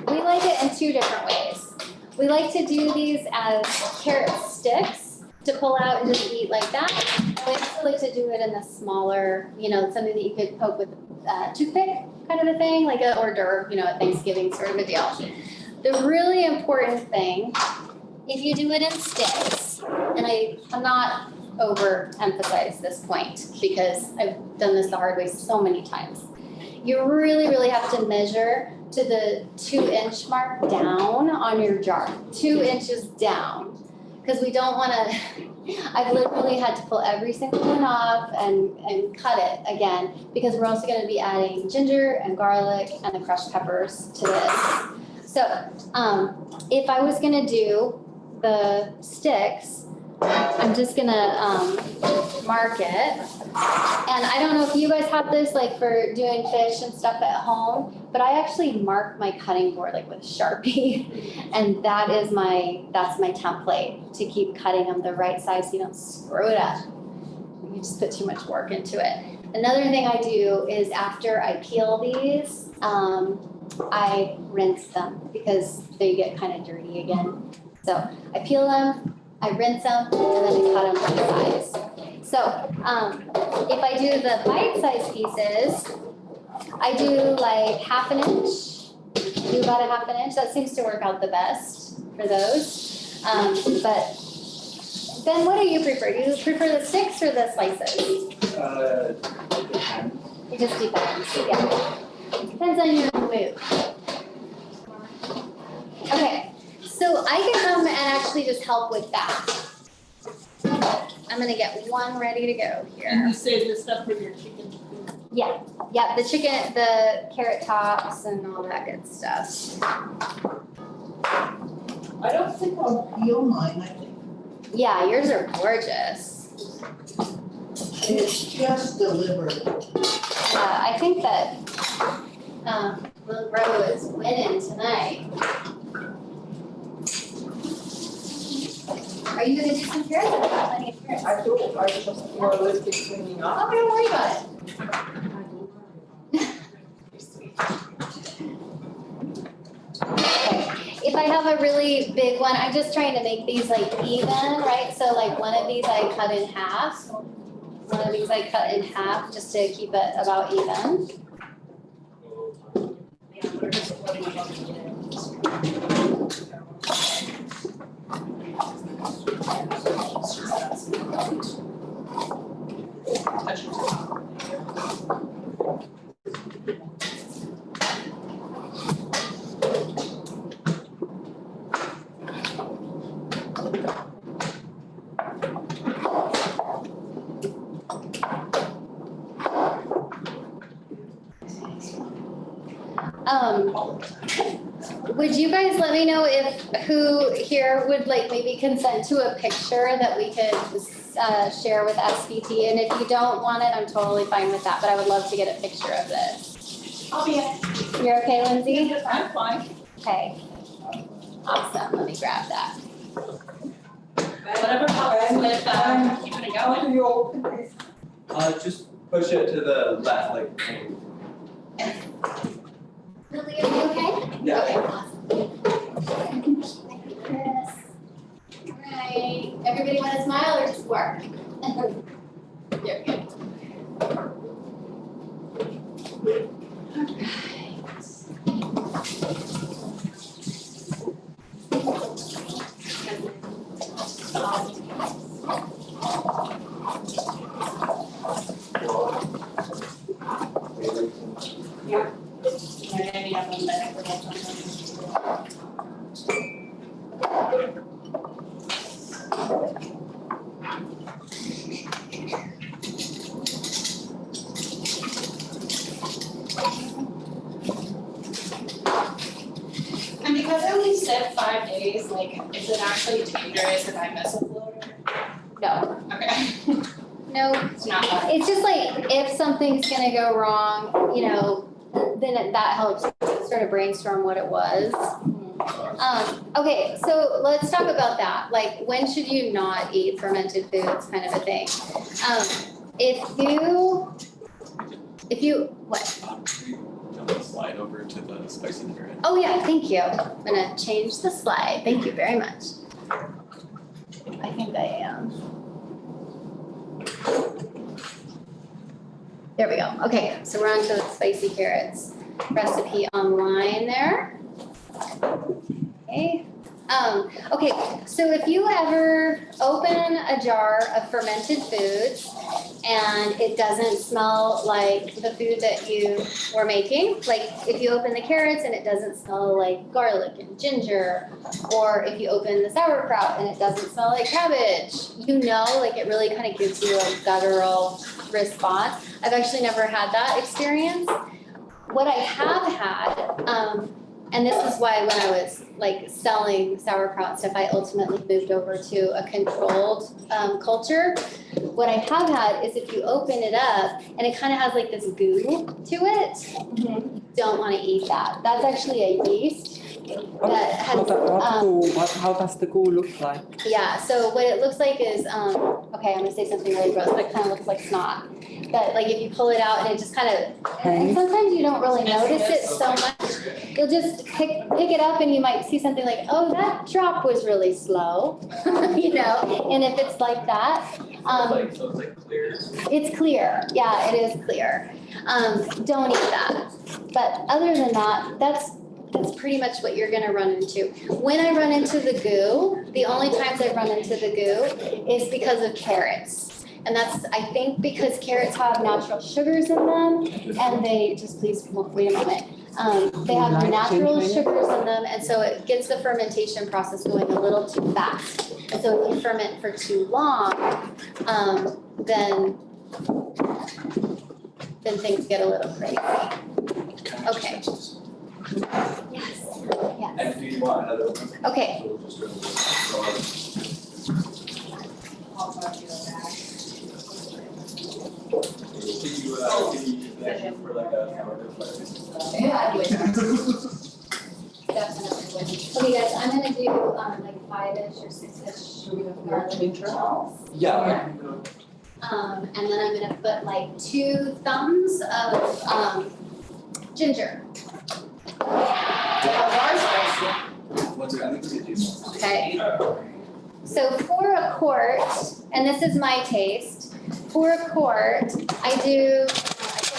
we like it in two different ways. We like to do these as carrot sticks to pull out and just eat like that. And we also like to do it in the smaller, something that you could poke with a toothpick kind of a thing, like a hors d'oeuvre, at Thanksgiving sort of a deal. The really important thing, if you do it in sticks, and I'm not overemphasize this point because I've done this the hard way so many times. You really, really have to measure to the 2-inch mark down on your jar, 2 inches down. Because we don't want to, I've literally had to pull every single one off and cut it again, because we're also going to be adding ginger and garlic and the crushed peppers to this. So if I was going to do the sticks, I'm just gonna mark it. And I don't know if you guys have this like for doing fish and stuff at home, but I actually mark my cutting board like with Sharpie. And that's my template to keep cutting them the right size so you don't screw it up. You just put too much work into it. Another thing I do is after I peel these, I rinse them because they get kind of dirty again. So I peel them, I rinse them, and then I cut them to size. So if I do the bite-sized pieces, I do like 1/2 inch, do about 1/2 inch. That seems to work out the best for those. But Ben, what do you prefer? Do you prefer the sticks or the slices? It just depends, yeah. Depends on your mood. Okay. So I can come and actually just help with that. I'm gonna get one ready to go here. And you save this stuff for your chicken? Yeah, the chicken, the carrot tops and all that good stuff. I don't think I'll peel mine, I think. Yeah, yours are gorgeous. It's just delivered. Yeah, I think that Little Bro is winning tonight. Are you gonna do some carrots? I've got plenty of carrots. I do, I just more or less be cleaning up. Oh, don't worry about it. if I have a really big one, I'm just trying to make these like even, right? So like one of these I cut in half. One of these I cut in half just to keep it about even. Yeah, we're just splitting up on the Would you guys let me know if who here would like maybe consent to a picture that we could share with SVT? And if you don't want it, I'm totally fine with that, but I would love to get a picture of this. I'll be in. You're okay, Lindsay? I'm fine. Okay. Awesome. Let me grab that. Whatever helps with keeping it How going. do you open this? Just push it to the left, like. Lily, are you okay? Yeah. Okay, awesome. Yes. All right. Everybody want to smile or just work? You're good. Maybe have a minute or something. And because I only said 5 days, like, is it actually dangerous if I miss a floater? No. Okay. No. It's not bad. It's just like if something's gonna go wrong, you know, then that helps sort of brainstorm what it was. Okay, so let's talk about that. Like, when should you not eat fermented foods, kind of a thing. If you, what? Jump the slide over to the spicy carrot. Oh yeah, thank you. I'm gonna change the slide. Thank you very much. I think I am. There we go. Okay, so we're on to the spicy carrots recipe online there. Okay. Okay, so if you ever open a jar of fermented foods and it doesn't smell like the food that you were making, like if you open the carrots and it doesn't smell like garlic and ginger, or if you open the sauerkraut and it doesn't smell like cabbage, you know, like it really kind of gives you a guttural response. I've actually never had that experience. What I have had, and this is why when I was like selling sauerkraut stuff, I ultimately moved over to a controlled culture. What I have had is if you open it up and it kind of has like this goo to it, you don't want to eat that. That's actually a yeast that has, How does the goo look like? yeah, so what it looks like is, okay, I'm gonna say something really gross, but it kind of looks like snot. But like if you pull it out and it just kind of, and sometimes you don't really notice it so much. You'll just pick it up and you might see something like, oh, that drop was really slow, you know? And if it's like that, So it's like clear. it's clear, yeah, it is clear. Don't eat that. But other than that, that's pretty much what you're gonna run into. When I run into the goo, the only times I run into the goo is because of carrots. And that's, I think, because carrots have natural sugars in them, and they, just please, wait a moment. They have natural sugars in them, and so it gets the fermentation process going a little too fast. And so if you ferment for too long, then things get a little crazy. Okay. Yes, yes. And do you want another one? Okay. So just Can you use that for like a sourdough? Yeah, definitely. Okay, guys, I'm gonna do like 5-ish or 6-ish garlic shells. Yeah. And then I'm gonna put like 2 thumbs of ginger. Ours spicy. One Okay. So for a quart, and this is my taste, for a quart, I put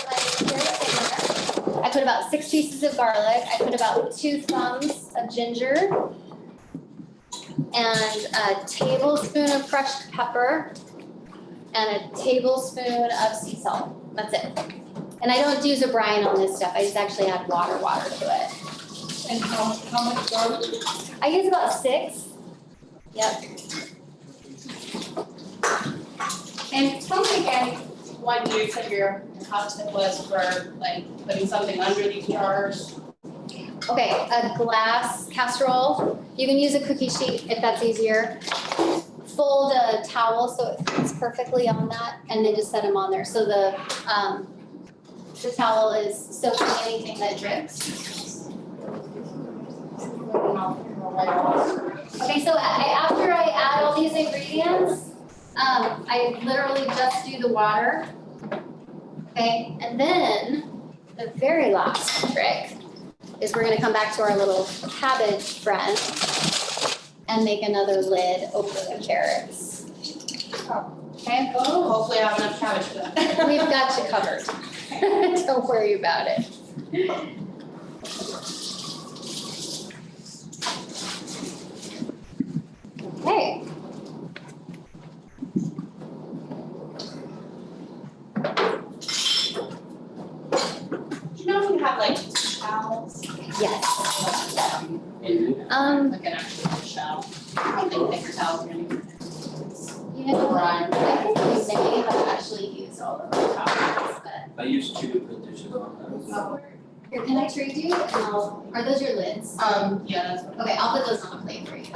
my carrots in there. I put about 6 pieces of garlic. I put about 2 thumbs of ginger and a tablespoon of crushed pepper and a tablespoon of sea salt. That's it. And I don't use a brine on this stuff. I just actually add water to it. And how much garlic? I use about 6. Yep. And tell me again, what you said your hot tip was for like putting something under these jars. Okay, a glass casserole. You can use a cookie sheet if that's easier. Fold a towel so it fits perfectly on that, and then just set them on there. So the towel is soaking anything that drips. Okay, so after I add all these ingredients, I literally just do the water. Okay, and then the very last trick is we're gonna come back to our little cabbage friend and make another lid over the carrots. Okay? Oh, hopefully I have enough cabbage for that. We've got you covered. Don't worry about it. Okay. Do you know if you have like towels? Yes. Like an actual shell, like paper towels or anything? You know what? I think we may have actually used all of the towels, but. I use 2 to put dishes on. Here, can I trade you? And are those your lids? Yeah, that's what. Okay, I'll put those on a plate for you. So,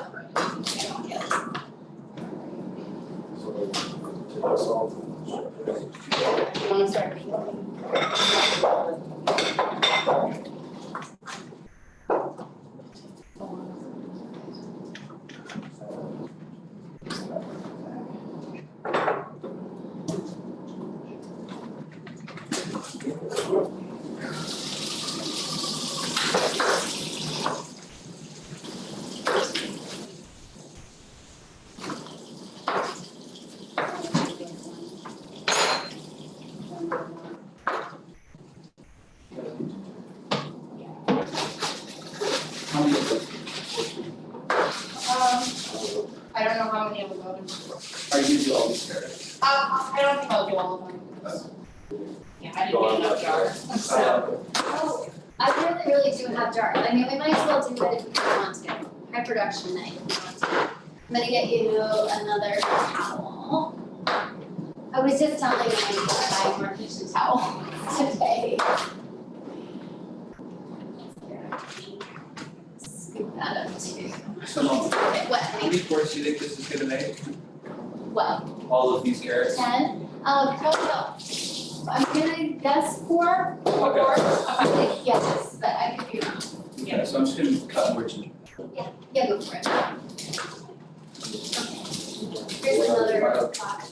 that's all. You wanna start peeling? How many of those? I don't know how many of them go in. Are you do all these carrots? I don't think I'll do all of them. Yeah, I didn't get enough jars, so. Oh, I really do have jars. I mean, we might as well do it if we want to. High production night if we want to. I'm gonna get you another towel. I was just telling you I'm gonna buy more kitchen towel today. Scoop that up too. So, Okay, what, how many quarts do you think this is gonna make? what, All of these carrots? 10? Probably about, I'm gonna guess 4. Okay. Yes, but I could be wrong. Yeah, so I'm just gonna cut more ginger. Yeah, go for it. Here's another pot.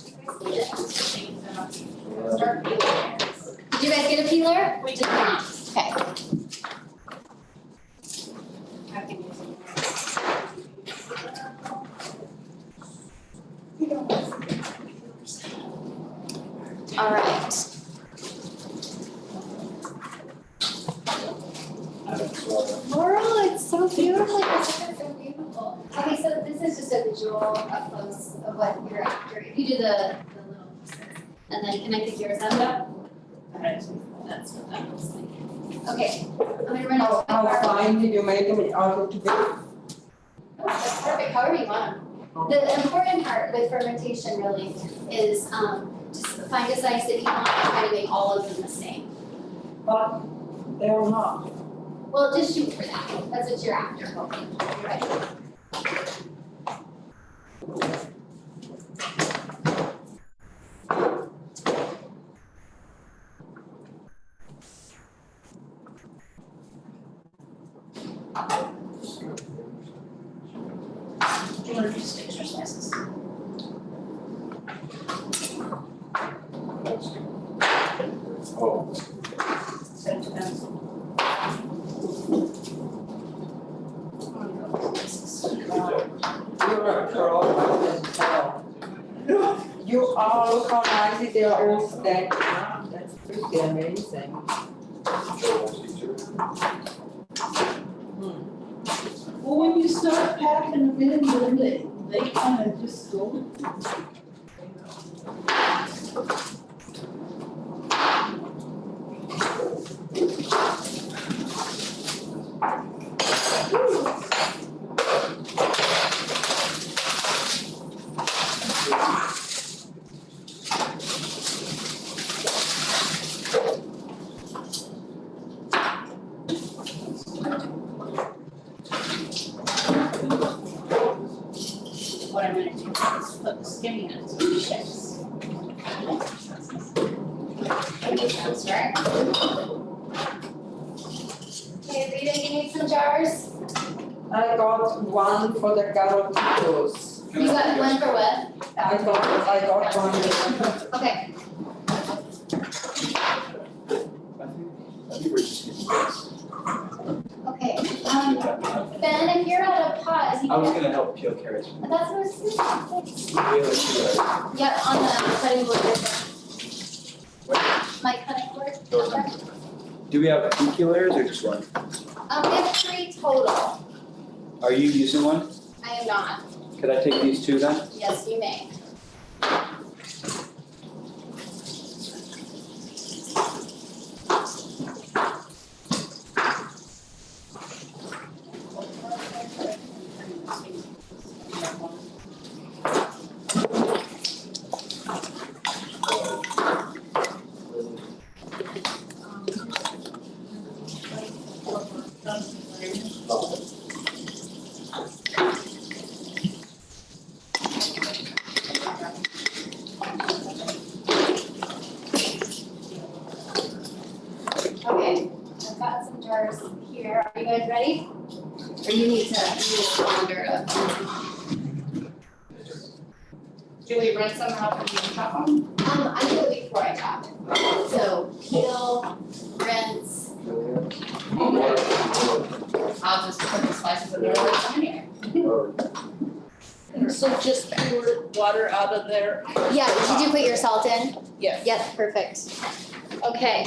Start peeling. Did you guys get a peeler? We Did not. Okay. I can use it. All right. Laurel, it's so beautiful. It's so beautiful. Okay, so this is just a visual up close of what you're after. If you do the little pieces, and then can I pick yours up? That's what that looks like. Okay, I'm gonna run out. How fine did you make them in order to be? Oh, that's perfect, however you want them. The important part with fermentation really is just find a size that you want and try to make all of them the same. But they're not. Well, just shoot for that. That's what you're after, hoping. You're right. Do you want to do just extra slices? Oh, So it depends. you're a pro, I can tell. You are, look how nicely they are all stacked up, that's pretty amazing. Well, when you start packing them in, then they kind of just go. What I'm gonna do is put the skimming in some chips. That's right. Okay, Rita, you need some jars? I got one for the garotitos. You got one for what? I got one. Okay, I think we're just getting this. okay, Ben, if you're at a pause, you I was can, gonna help peel carrots. that's what I was saying. We have like two, Yep, on the cutting board right there. My cutting board. do we have 2 peelers or just one? We have 3 total. Are you using one? I am not. Could I take these 2 then? Yes, you may. Okay, I've got some jars here. Are you guys ready? Or you need to wander up? Do we rinse them out and you chop them? I do it before I chop. So peel, rinse. I'll just put the slices of garlic in here. So just pour water out of there. Yeah, did you put your salt in? Yes. Yes, perfect. Okay.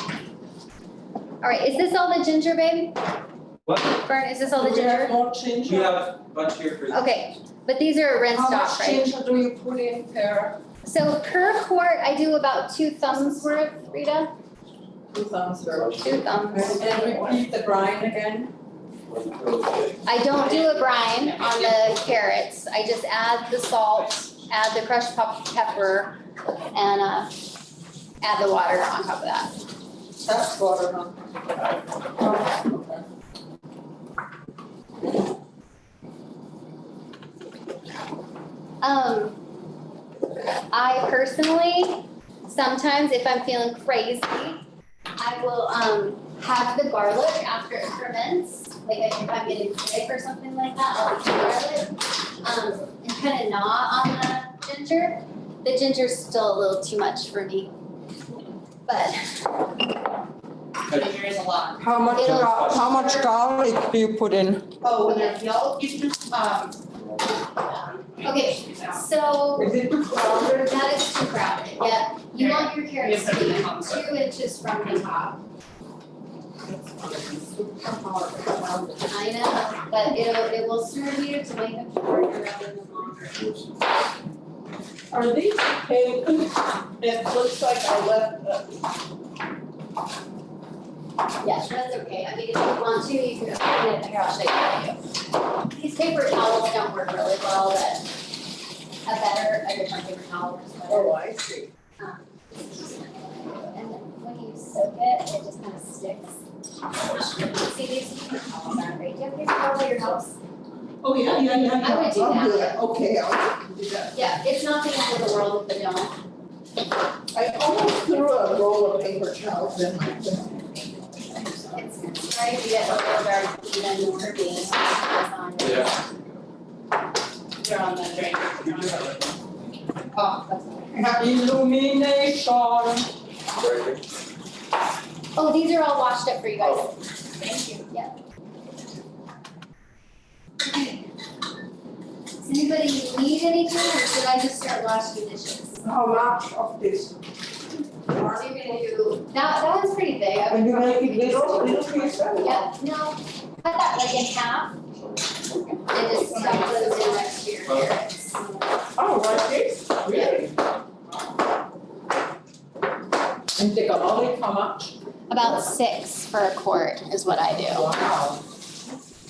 All right, is this all the ginger, babe? What? Fern, is this all the Do we have ginger? more We ginger? have a bunch here for. Okay, but these are rinsed How off, much right? ginger do you put in per? So per quart, I do about 2 thumbs worth, Rita. 2 thumbs worth. 2 thumbs. And repeat the brine again? I don't do a brine on the carrots. I just add the salt, add the crushed pepper, and add the water on top of that. That's water, huh? Okay. I personally, sometimes if I'm feeling crazy, I will have the garlic after it ferments. Like if I'm getting sick or something like that, I'll eat the garlic and kind of gnaw on the ginger. The ginger's still a little too much for me, but Ginger is a lot. How much garlic do you put in? Oh, when they're peeled, you can just, okay. So Is it too crowded? that is too crowded. Yeah, you want your carrots to be Yeah. 2 inches from the top. I know, but it will serve you to make them shorter rather than longer. Are these okay? It looks like I left Yes, that's okay. I mean, if you want to, you can open it. Here, I'll show you. These paper towels don't work really well, but a different paper towel works better. Oh, I see. And when you soak it, it just kind of sticks. See, these paper towels aren't great. Do you have paper towels at your house? Oh, yeah. I would do I'll that. do it. Okay, I'll do that. Yeah, it's not the end of the world if they don't. I almost threw a roll of paper towels in my thing. It's right to get a little dark even more beans. Yeah. they're on the drain. Oh, that's okay. Illumination. Oh, these are all washed up for you guys. Thank you. Does anybody need anything, or should I just start washing dishes? How much of this? So you're gonna do, that one's pretty big. I would And you make probably it do- little pieces? Yeah, no, cut that like in half. And just stuff those in next to your carrots. Oh, like this? Really? And the garlic, how much? About 6 for a quart is what I do. Wow.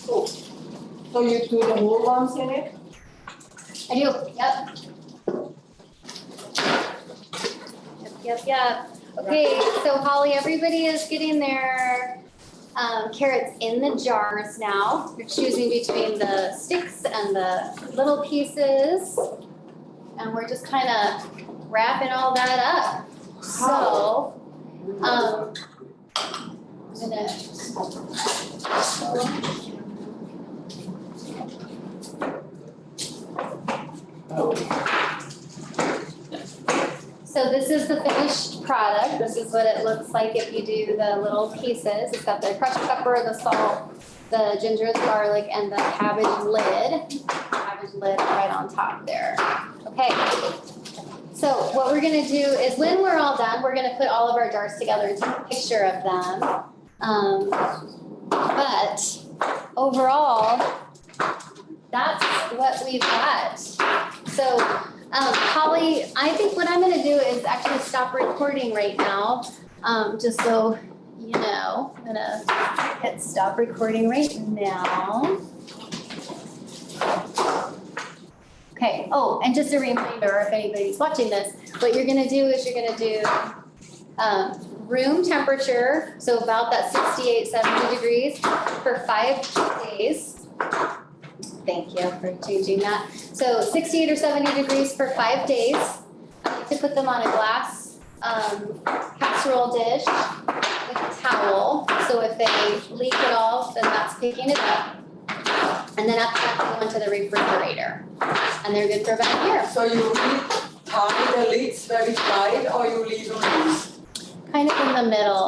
Cool. So you do the whole ones in it? I do, yep. Yep. Okay, so Holly, everybody is getting their carrots in the jars now. You're choosing between the sticks and the little pieces. And we're just kind of wrapping all that up. So, I'm gonna. So this is the finished product. This is what it looks like if you do the little pieces. It's got the crushed pepper, the salt, the ginger, the garlic, and the cabbage lid. Cabbage lid right on top there. Okay. So what we're gonna do is when we're all done, we're gonna put all of our jars together and take a picture of them. But overall, that's what we've got. So Holly, I think what I'm gonna do is actually stop recording right now, just so you know. I'm gonna hit stop recording right now. Okay, oh, and just a reminder, if anybody's watching this, what you're gonna do is you're gonna do room temperature, so about that 68, 70 degrees for 5 days. Thank you for changing that. So 68 or 70 degrees for 5 days. I like to put them on a glass casserole dish with a towel. So if they leak at all, then that's picking it up. And then after that, they go into the refrigerator. And they're good for about a year. So you really tie the lids very tight or you leave them loose? Kind of in the middle.